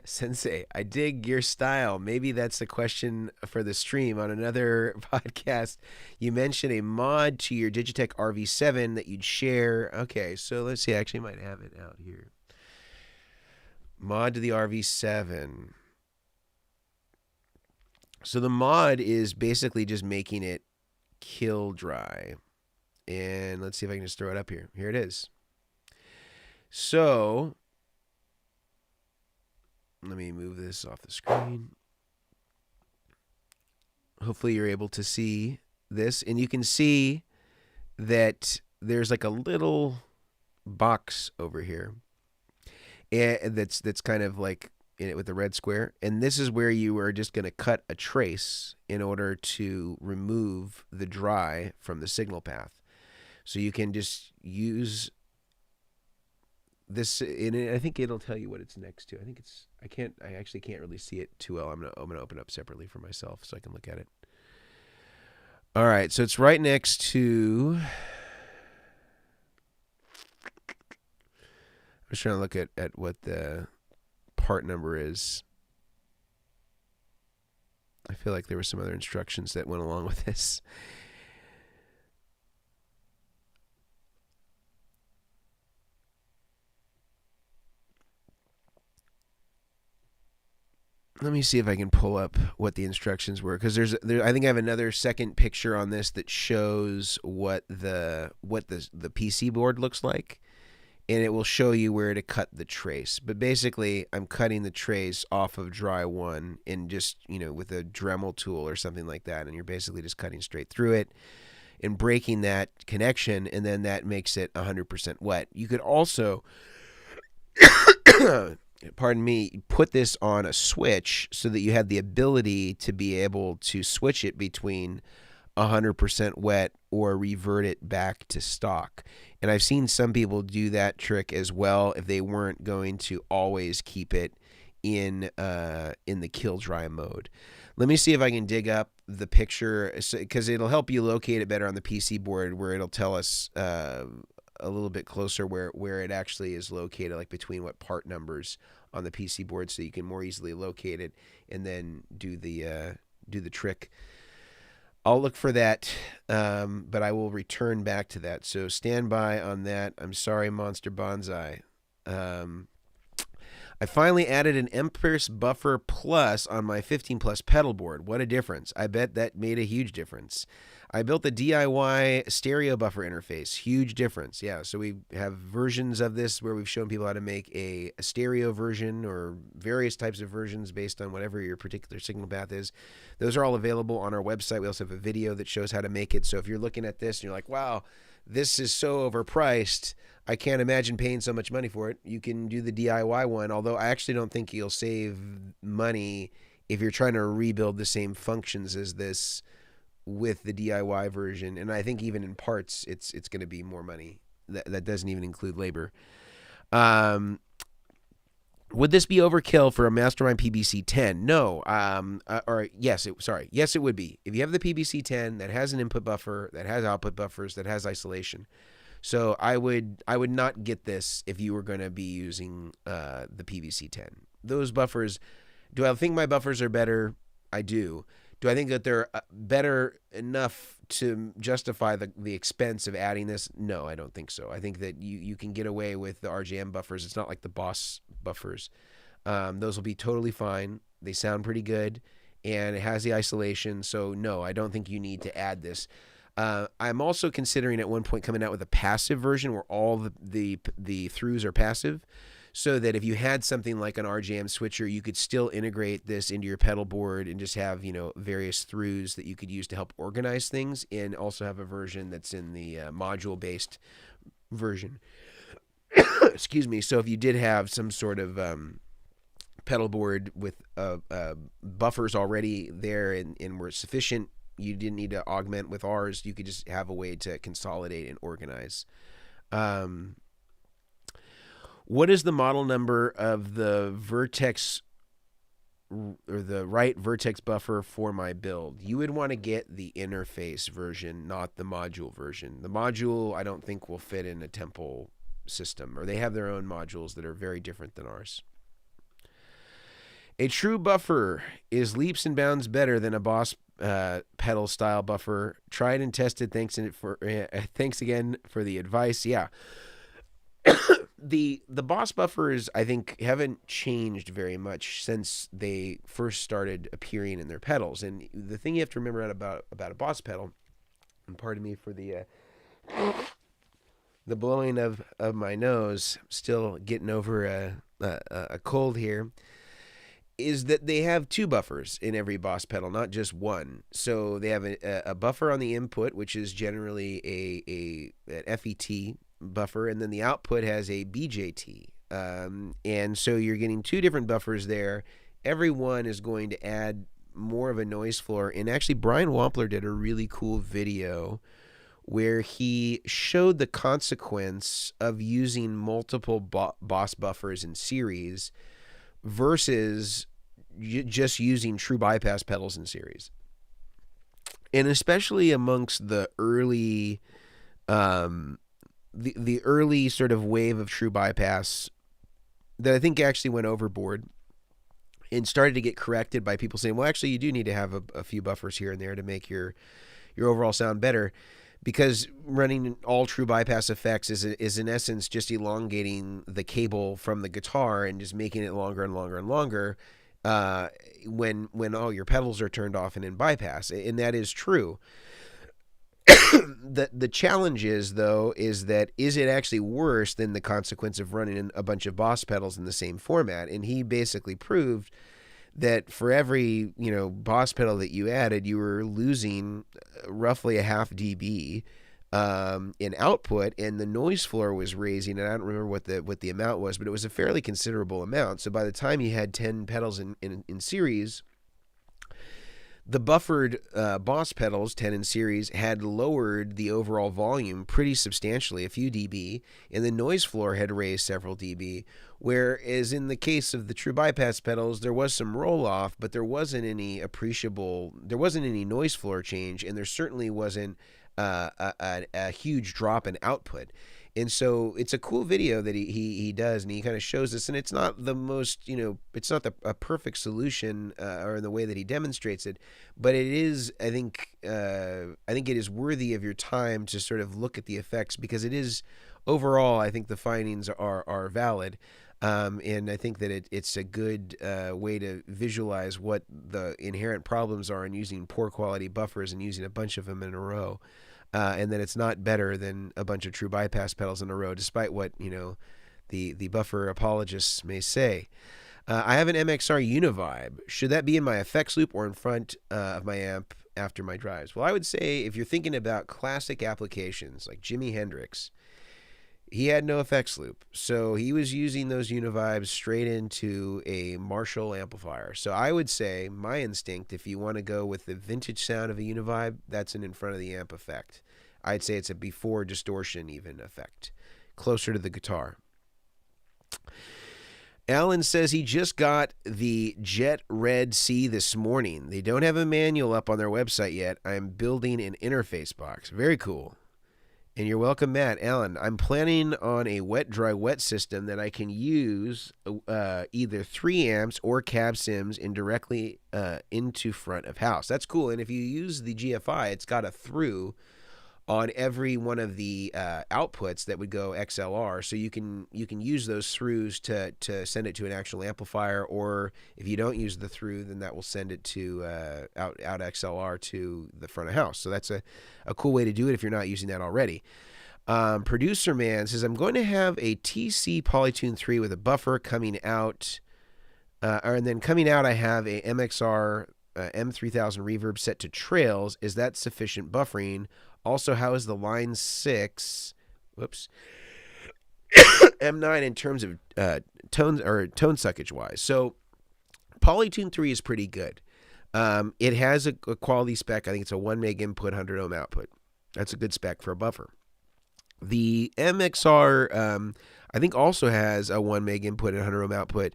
Sensei, I dig your style. Maybe that's the question for the stream. On another podcast, you mentioned a mod to your Digitech RV7 that you'd share. Okay, so let's see. I actually might have it out here. Mod to the RV7. So the mod is basically just making it kill dry. And let's see if I can just throw it up here. Here it is. So let me move this off the screen. Hopefully you're able to see this. And you can see that there's like a little box over here. And that's kind of like in it with the red square. And this is where you are just going to cut a trace in order to remove the dry from the signal path. So you can just use this, and I think it'll tell you what it's next to. I actually can't really see it too well. I'm gonna open up separately for myself so I can look at it. All right, so it's right next to. I was trying to look at what the part number is. I feel like there were some other instructions that went along with this. Let me see if I can pull up what the instructions were, because I think I have another second picture on this that shows what the PC board looks like, and it will show you where to cut the trace. But basically, I'm cutting the trace off of dry one, and just with a Dremel tool or something like that, and you're basically just cutting straight through it and breaking that connection, and then that makes it 100% wet. You could also pardon me, put this on a switch so that you had the ability to be able to switch it between 100% wet or revert it back to stock. And I've seen some people do that trick as well if they weren't going to always keep it in the kill dry mode. Let me see if I can dig up the picture, because it'll help you locate it better on the PC board, where it'll tell us a little bit closer where it actually is located, like between what part numbers on the PC board, so you can more easily locate it and then do the trick. I'll look for that, but I will return back to that. So stand by on that. I'm sorry, Monster Bonsai. I finally added an Empress Buffer Plus on my 15 Plus pedal board. What a difference. I bet that made a huge difference. I built the DIY stereo buffer interface. Huge difference. Yeah. So we have versions of this where we've shown people how to make a stereo version or various types of versions based on whatever your particular signal path is. Those are all available on our website. We also have a video that shows how to make it. So if you're looking at this and you're like, wow, this is so overpriced, I can't imagine paying so much money for it, you can do the DIY one, although I actually don't think you'll save money if you're trying to rebuild the same functions as this with the DIY version. And I think even in parts, it's going to be more money. That doesn't even include labor. Would this be overkill for a Mastermind PBC-10? No. Yes, it would be. If you have the PBC-10 that has an input buffer, that has output buffers, that has isolation. So I would not get this if you were going to be using the PBC-10. Those buffers, do I think my buffers are better? I do. Do I think that they're better enough to justify the expense of adding this? No, I don't think so. I think that you can get away with the RGM buffers. It's not like the Boss buffers. Those will be totally fine. They sound pretty good, and it has the isolation. So no, I don't think you need to add this. I'm also considering at one point coming out with a passive version where all the throughs are passive, so that if you had something like an RGM switcher, you could still integrate this into your pedal board and just have, various throughs that you could use to help organize things, and also have a version that's in the module-based version. Excuse me. So if you did have some sort of pedal board with buffers already there and were sufficient, you didn't need to augment with ours. You could just have a way to consolidate and organize. What is the model number of the Vertex or the right Vertex buffer for my build? You would want to get the interface version, not the module version. The module, I don't think, will fit in a Temple system, or they have their own modules that are very different than ours. A true buffer is leaps and bounds better than a Boss pedal style buffer. Tried and tested. Thanks again for the advice. Yeah. The Boss buffers, I think, haven't changed very much since they first started appearing in their pedals. And the thing you have to remember about a Boss pedal, and pardon me for the blowing of my nose, still getting over a cold here, is that they have two buffers in every Boss pedal, not just one. So they have a buffer on the input, which is generally an FET buffer, and then the output has a BJT. And so you're getting two different buffers there. Every one is going to add more of a noise floor. And actually, Brian Wampler did a really cool video where he showed the consequence of using multiple Boss buffers in series versus just using true bypass pedals in series. And especially amongst the early the early sort of wave of true bypass that I think actually went overboard and started to get corrected by people saying, well, actually, you do need to have a few buffers here and there to make your overall sound better, because running all true bypass effects is in essence just elongating the cable from the guitar and just making it longer and longer and longer when all your pedals are turned off and in bypass. And that is true. The challenge is it actually worse than the consequence of running a bunch of Boss pedals in the same format? And he basically proved that for every Boss pedal that you added, you were losing roughly a half dB in output, and the noise floor was raising. And I don't remember what the amount was, but it was a fairly considerable amount. So by the time you had 10 pedals in series, the buffered Boss pedals, 10 in series, had lowered the overall volume pretty substantially, a few dB, and the noise floor had raised several dB, whereas in the case of the true bypass pedals, there was some roll-off, but there wasn't any noise floor change, and there certainly wasn't a huge drop in output. And so it's a cool video that he does, and he kind of shows us, and it's not the most, it's not a perfect solution or in the way that he demonstrates it, but it is, I think it is worthy of your time to sort of look at the effects, because it is, overall, I think the findings are valid. And I think that it's a good way to visualize what the inherent problems are in using poor quality buffers and using a bunch of them in a row. And that it's not better than a bunch of true bypass pedals in a row, despite what the buffer apologists may say. I have an MXR Univibe. Should that be in my effects loop or in front of my amp after my drives? Well, I would say if you're thinking about classic applications like Jimi Hendrix, he had no effects loop, so he was using those Univibes straight into a Marshall amplifier. So I would say my instinct, if you want to go with the vintage sound of a Univibe, that's an in front of the amp effect. I'd say it's a before distortion even effect, closer to the guitar. Alan says he just got the Jet Red C this morning. They don't have a manual up on their website yet. I'm building an interface box. Very cool. And you're welcome, Matt. Alan, I'm planning on a wet, dry, wet system that I can use either 3 amps or cab sims indirectly into front of house. That's cool. And if you use the GFI, it's got a through on every one of the outputs that would go XLR, so you can use those throughs to send it to an actual amplifier, or if you don't use the through, then that will send it to out XLR to the front of house. So that's a cool way to do it if you're not using that already. Producer Man says, I'm going to have a TC Polytune 3 with a buffer coming out, and then coming out I have a MXR M3000 reverb set to trails. Is that sufficient buffering? Also, how is the line 6, M9 in terms of tone suckage wise? So, Polytune 3 is pretty good. It has a quality spec. I think it's a 1 meg input, 100 ohm output. That's a good spec for a buffer. The MXR, I think, also has a 1 meg input and 100 ohm output.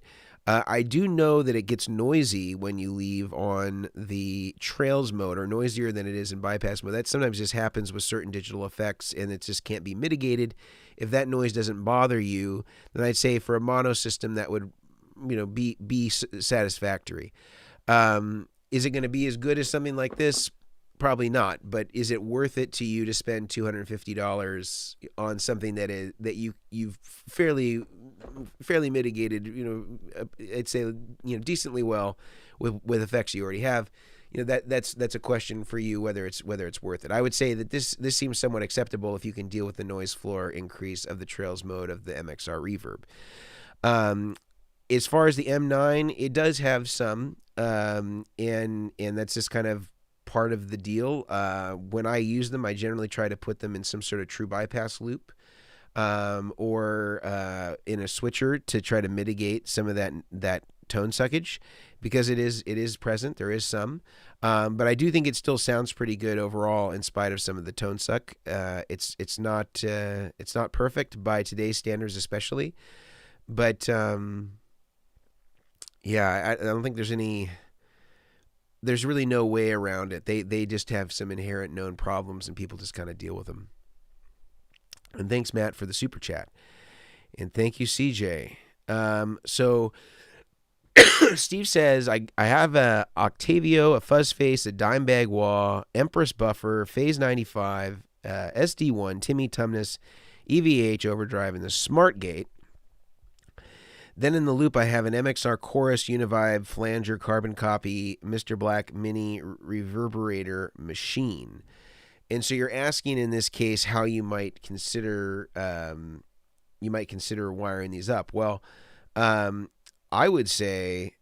I do know that it gets noisy when you leave on the trails mode, or noisier than it is in bypass mode. That sometimes just happens with certain digital effects, and it just can't be mitigated. If that noise doesn't bother you, then I'd say for a mono system that would, be satisfactory. Is it going to be as good as something like this? Probably not. But is it worth it to you to spend $250 on something that you've fairly mitigated, I'd say, decently well with effects you already have? That's a question for you whether it's worth it. I would say that this seems somewhat acceptable if you can deal with the noise floor increase of the trails mode of the MXR reverb. As far as the M9, it does have some, and that's just kind of part of the deal. When I use them, I generally try to put them in some sort of true bypass loop, or in a switcher to try to mitigate some of that tone suckage, because it is present. There is some, but I do think it still sounds pretty good overall in spite of some of the tone suck. It's not perfect by today's standards, especially, but yeah, I don't think there's really no way around it. They just have some inherent known problems, and people just kind of deal with them. And thanks, Matt, for the super chat. And thank you, CJ. So Steve says, I have a Octavio, a fuzz face, a dime bag wah, Empress buffer, phase 95, SD1, Timmy Tumnus, EVH overdrive, and the Smart Gate. Then in the loop, I have an MXR Chorus Univibe Flanger Carbon Copy Mr. Black Mini Reverberator Machine. And so you're asking in this case how you might consider wiring these up. Well, I would say,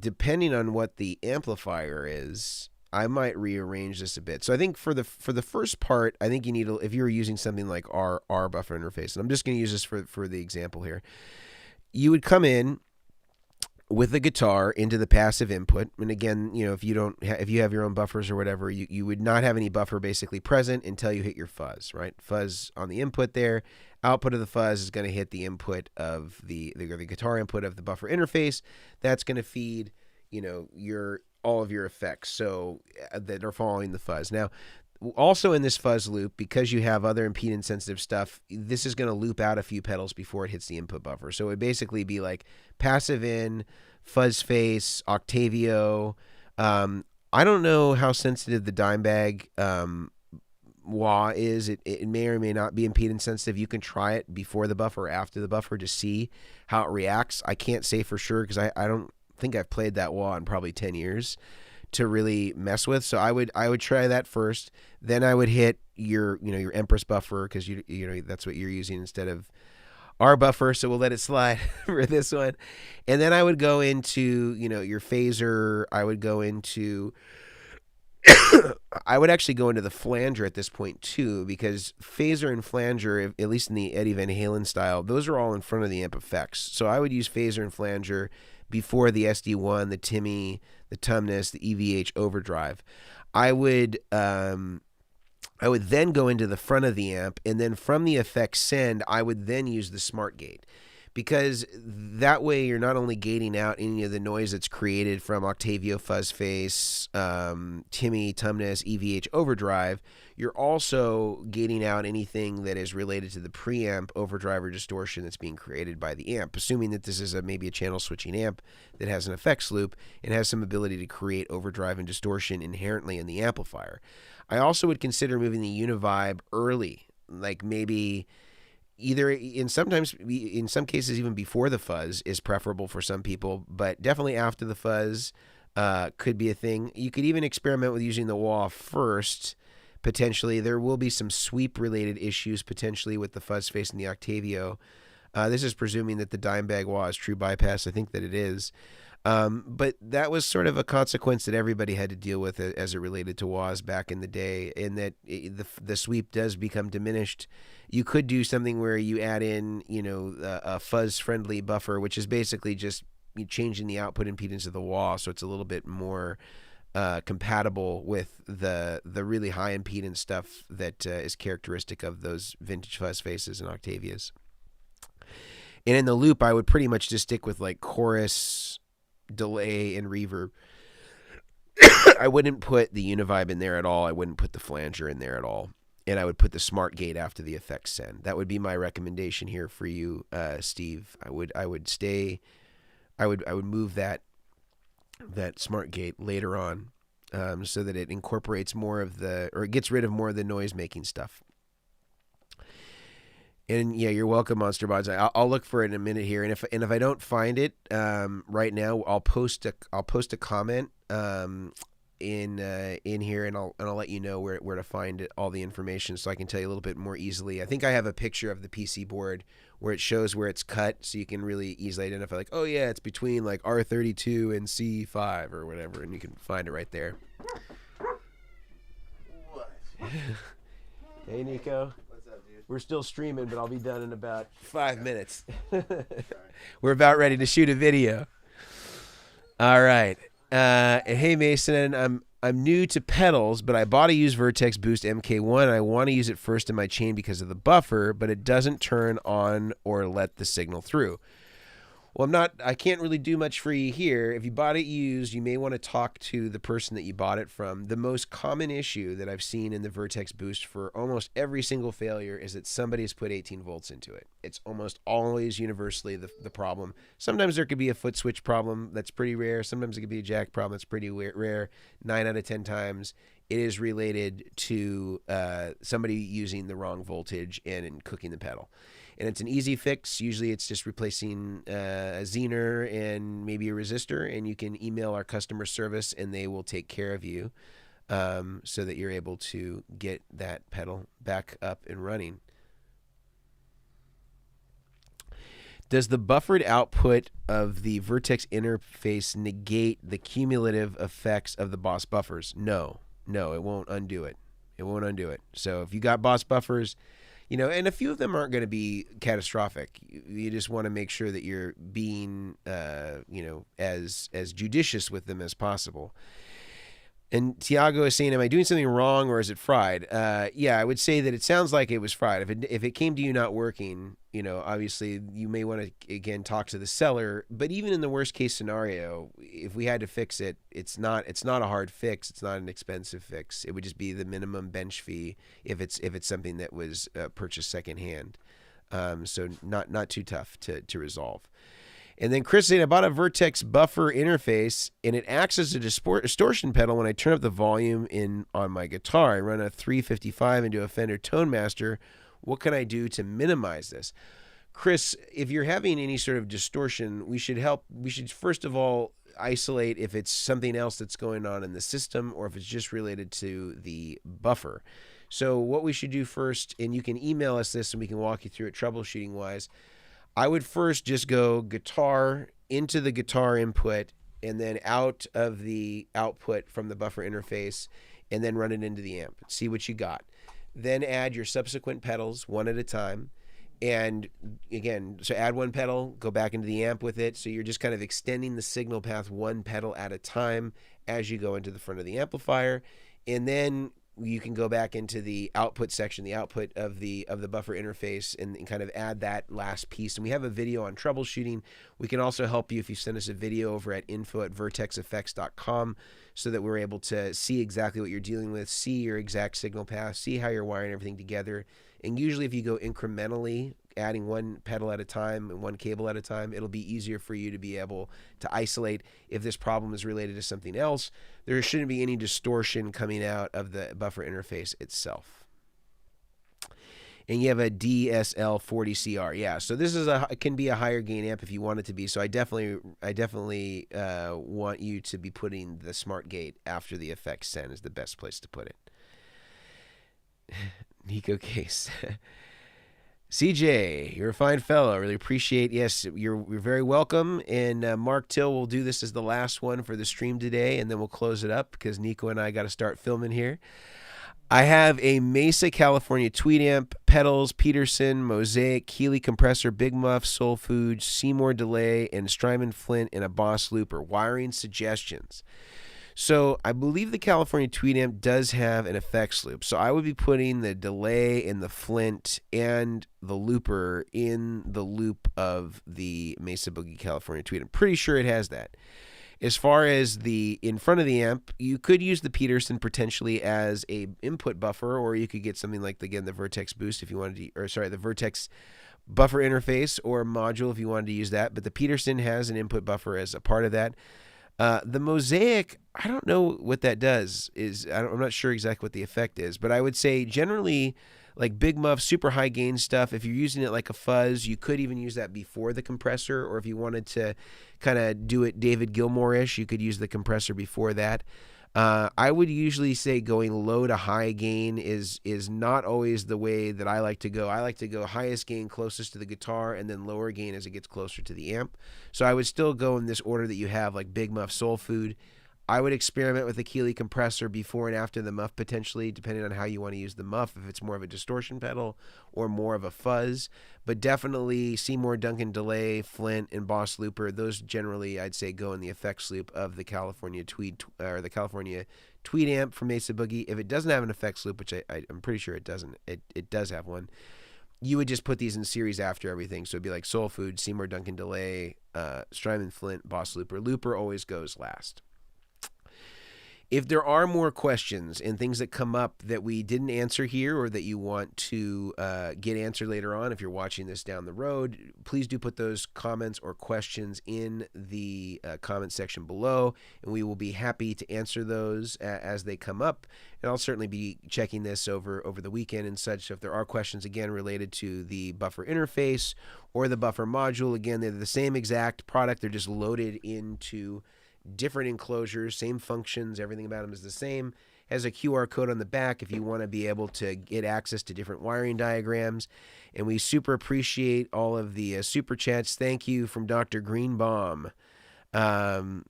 depending on what the amplifier is, I might rearrange this a bit. So I think for the first part, I think you need if you're using something like our buffer interface, and I'm just going to use this for the example here. You would come in with the guitar into the passive input, and again, if you have your own buffers or whatever, you would not have any buffer basically present until you hit your fuzz, right? Fuzz on the input there. Output of the fuzz is going to hit the input of the guitar input of the buffer interface. That's going to feed all of your effects so that are following the fuzz. Now, also in this fuzz loop, because you have other impedance sensitive stuff, this is going to loop out a few pedals before it hits the input buffer. So it would basically be like passive in, fuzz face, Octavio. I don't know how sensitive the dime bag wah is. It may or may not be impedance sensitive. You can try it before the buffer or after the buffer to see how it reacts. I can't say for sure because I don't think I've played that wah in probably 10 years to really mess with. So I would try that first. Then I would hit your Empress buffer because you know that's what you're using instead of our buffer. So we'll let it slide for this one. And then I would go into your phaser. I would go into I would actually go into the flanger at this point too, because phaser and flanger, at least in the Eddie Van Halen style, those are all in front of the amp effects. So I would use phaser and flanger before the SD1, the Timmy, the Tumnus, the EVH overdrive. I would then go into the front of the amp, and then from the effects send, I would then use the smart gate. Because that way you're not only gating out any of the noise that's created from Octavio Fuzzface, Timmy, Tumnus, EVH overdrive, you're also gating out anything that is related to the preamp overdrive or distortion that's being created by the amp, assuming that this is maybe a channel switching amp that has an effects loop and has some ability to create overdrive and distortion inherently in the amplifier. I also would consider moving the Univibe early, like maybe either in some cases even before the fuzz is preferable for some people, but definitely after the fuzz could be a thing. You could even experiment with using the wah first. Potentially, there will be some sweep related issues potentially with the fuzz face and the Octavio. This is presuming that the dime bag wah is true bypass. I think that it is. But that was sort of a consequence that everybody had to deal with as it related to wahs back in the day, in that the sweep does become diminished. You could do something where you add in, a fuzz-friendly buffer, which is basically just changing the output impedance of the wah, so it's a little bit more compatible with the really high impedance stuff that is characteristic of those vintage fuzz faces and Octavias. And in the loop, I would pretty much just stick with like chorus, delay, and reverb. I wouldn't put the Univibe in there at all. I wouldn't put the flanger in there at all. And I would put the smart gate after the effects send. That would be my recommendation here for you, Steve. I would move that smart gate later on, so that it incorporates more of it gets rid of more of the noise making stuff. And yeah, you're welcome, Monster Bods. I'll look for it in a minute here, and if I don't find it right now, I'll post a comment in here, and I'll let you know where to find all the information, so I can tell you a little bit more easily. I think I have a picture of the PC board where it shows where it's cut, so you can really easily identify, like, oh yeah, it's between like R32 and C5 or whatever, and you can find it right there. What? Hey, Nico. We're still streaming, but I'll be done in about 5 minutes. We're about ready to shoot a video. All right. Hey, Mason, I'm new to pedals, but I bought a used Vertex Boost MK1. I want to use it first in my chain because of the buffer, but it doesn't turn on or let the signal through. Well, I can't really do much for you here. If you bought it used, you may want to talk to the person that you bought it from. The most common issue that I've seen in the Vertex Boost for almost every single failure is that somebody has put 18 volts into it. It's almost always universally the problem. Sometimes there could be a foot switch problem that's pretty rare. Sometimes it could be a jack problem that's pretty rare. 9 out of 10 times it is related to somebody using the wrong voltage and cooking the pedal. And it's an easy fix. Usually it's just replacing a Zener and maybe a resistor, and you can email our customer service and they will take care of you, so that you're able to get that pedal back up and running. Does the buffered output of the Vertex interface negate the cumulative effects of the Boss buffers? No, it won't undo it. It won't undo it. So if you got Boss buffers, and a few of them aren't going to be catastrophic. You just want to make sure that you're being, as judicious with them as possible. And Tiago is saying, am I doing something wrong or is it fried? Yeah, I would say that it sounds like it was fried. If it came to you not working, obviously you may want to, again, talk to the seller. But even in the worst case scenario, if we had to fix it, it's not a hard fix. It's not an expensive fix. It would just be the minimum bench fee if it's something that was purchased secondhand. So not too tough to resolve. And then Chris said, I bought a Vertex Buffer Interface, and it acts as a distortion pedal when I turn up the volume on my guitar. I run a 355 into a Fender Tone Master. What can I do to minimize this? Chris, if you're having any sort of distortion, we should first of all isolate if it's something else that's going on in the system or if it's just related to the buffer. So what we should do first, and you can email us this and we can walk you through it troubleshooting wise, I would first just go guitar into the guitar input and then out of the output from the buffer interface and then run it into the amp. See what you got. Then add your subsequent pedals one at a time. And again, so add one pedal, go back into the amp with it. So you're just kind of extending the signal path one pedal at a time as you go into the front of the amplifier. And then you can go back into the output section, the output of the buffer interface, and kind of add that last piece. And we have a video on troubleshooting. We can also help you if you send us a video over at info@vertexeffects.com so that we're able to see exactly what you're dealing with, see your exact signal path, see how you're wiring everything together. And usually if you go incrementally, adding one pedal at a time and one cable at a time, it'll be easier for you to be able to isolate if this problem is related to something else. There shouldn't be any distortion coming out of the buffer interface itself. And you have a DSL40CR. Yeah, so this is it can be a higher gain amp if you want it to be. So I definitely want you to be putting the smart gate after the effects send is the best place to put it. Nico Case. CJ, you're a fine fellow. Really appreciate. Yes, you're very welcome. And Mark Till will do this as the last one for the stream today, and then we'll close it up because Nico and I got to start filming here. I have a Mesa California Tweed amp, pedals, Peterson, Mosaic, Keeley compressor, Big Muff, Soul Food, Seymour delay, and Strymon Flint, and a Boss looper. Wiring suggestions. So I believe the California Tweed amp does have an effects loop. So I would be putting the delay and the Flint and the looper in the loop of the Mesa Boogie California Tweed. I'm pretty sure it has that. As far as the in front of the amp, you could use the Peterson potentially as a input buffer, or you could get something like the Vertex Boost if you wanted to, or sorry, the Vertex Buffer Interface or module if you wanted to use that. But the Peterson has an input buffer as a part of that. The Mosaic, I don't know what that does. I'm not sure exactly what the effect is, but I would say generally like Big Muff, super high gain stuff, if you're using it like a fuzz, you could even use that before the compressor, or if you wanted to kind of do it David Gilmour-ish, you could use the compressor before that. I would usually say going low to high gain is not always the way that I like to go. I like to go highest gain closest to the guitar and then lower gain as it gets closer to the amp. So I would still go in this order that you have, like Big Muff, Soul Food. I would experiment with the Keeley compressor before and after the muff potentially, depending on how you want to use the muff, if it's more of a distortion pedal or more of a fuzz. But definitely Seymour, Duncan delay, Flint, and Boss looper, those generally I'd say go in the effects loop of the California Tweed or the California Tweed amp from Mesa Boogie. If it doesn't have an effects loop, which I'm pretty sure it doesn't, it does have one, you would just put these in series after everything. So it'd be like Soul Food, Seymour, Duncan delay, Strymon, Flint, Boss looper. Looper always goes last. If there are more questions and things that come up that we didn't answer here or that you want to get answered later on, if you're watching this down the road, please do put those comments or questions in the comment section below, and we will be happy to answer those as they come up. And I'll certainly be checking this over the weekend and such. So if there are questions, again, related to the buffer interface or the buffer module, again, they're the same exact product. They're just loaded into different enclosures, same functions, everything about them is the same. Has a QR code on the back if you want to be able to get access to different wiring diagrams. And we super appreciate all of the super chats. Thank you from Dr. Greenbaum. And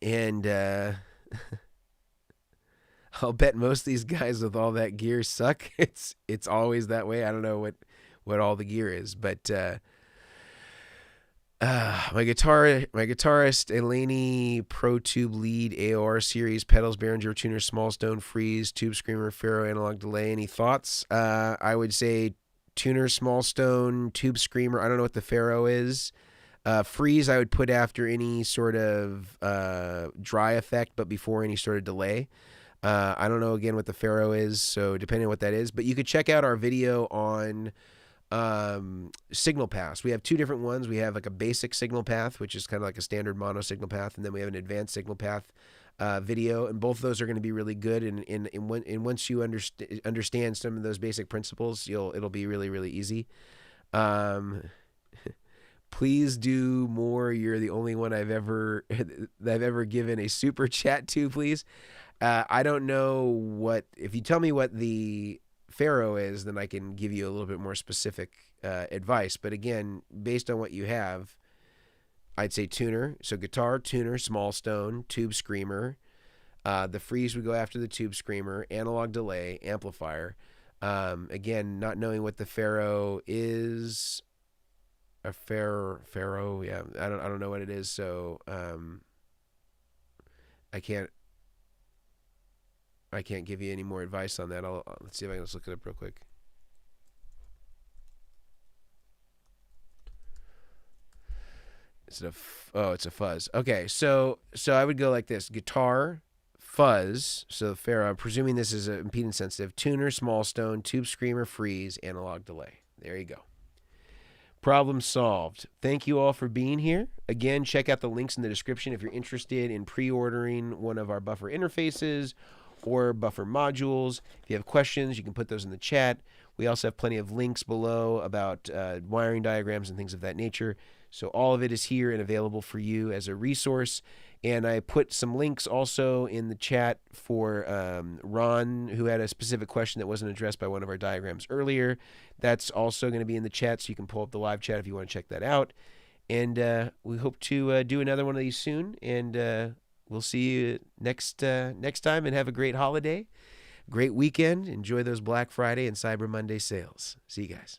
I'll bet most of these guys with all that gear suck. It's always that way. I don't know what all the gear is, but my guitarist Eleni Pro Tube Lead AOR series pedals, Behringer tuner, small stone, freeze, tube screamer, Faro analog delay. Any thoughts? I would say tuner, small stone, tube screamer. I don't know what the Faro is. Freeze I would put after any sort of dry effect, but before any sort of delay. I don't know again what the Faro is, so depending on what that is. But you could check out our video on signal paths. We have two different ones. We have like a basic signal path, which is kind of like a standard mono signal path, and then we have an advanced signal path video, and both of those are going to be really good. And once you understand some of those basic principles, it'll be really, really easy. Please do more. You're the only one I've ever given a super chat to. Please, I don't know what. If you tell me what the Pharaoh is, then I can give you a little bit more specific advice. But again, based on what you have, I'd say tuner. So guitar, tuner, small stone, tube screamer. The freeze would go after the tube screamer. Analog delay, amplifier. Again, not knowing what the Pharaoh is. A Pharaoh, yeah. I don't know what it is, so I can't give you any more advice on that. Let's see if I can just look it up real quick. It's a fuzz. Okay, so I would go like this: guitar, fuzz. So Pharaoh, I'm presuming this is an impedance sensitive. Tuner, small stone, tube screamer, freeze, analog delay. There you go. Problem solved. Thank you all for being here. Again, check out the links in the description if you're interested in pre-ordering one of our buffer interfaces or buffer modules. If you have questions, you can put those in the chat. We also have plenty of links below about wiring diagrams and things of that nature. So all of it is here and available for you as a resource. And I put some links also in the chat for Ron, who had a specific question that wasn't addressed by one of our diagrams earlier. That's also going to be in the chat, so you can pull up the live chat if you want to check that out. And we hope to do another one of these soon. And we'll see you next time, and have a great holiday, great weekend. Enjoy those Black Friday and Cyber Monday sales. See you guys.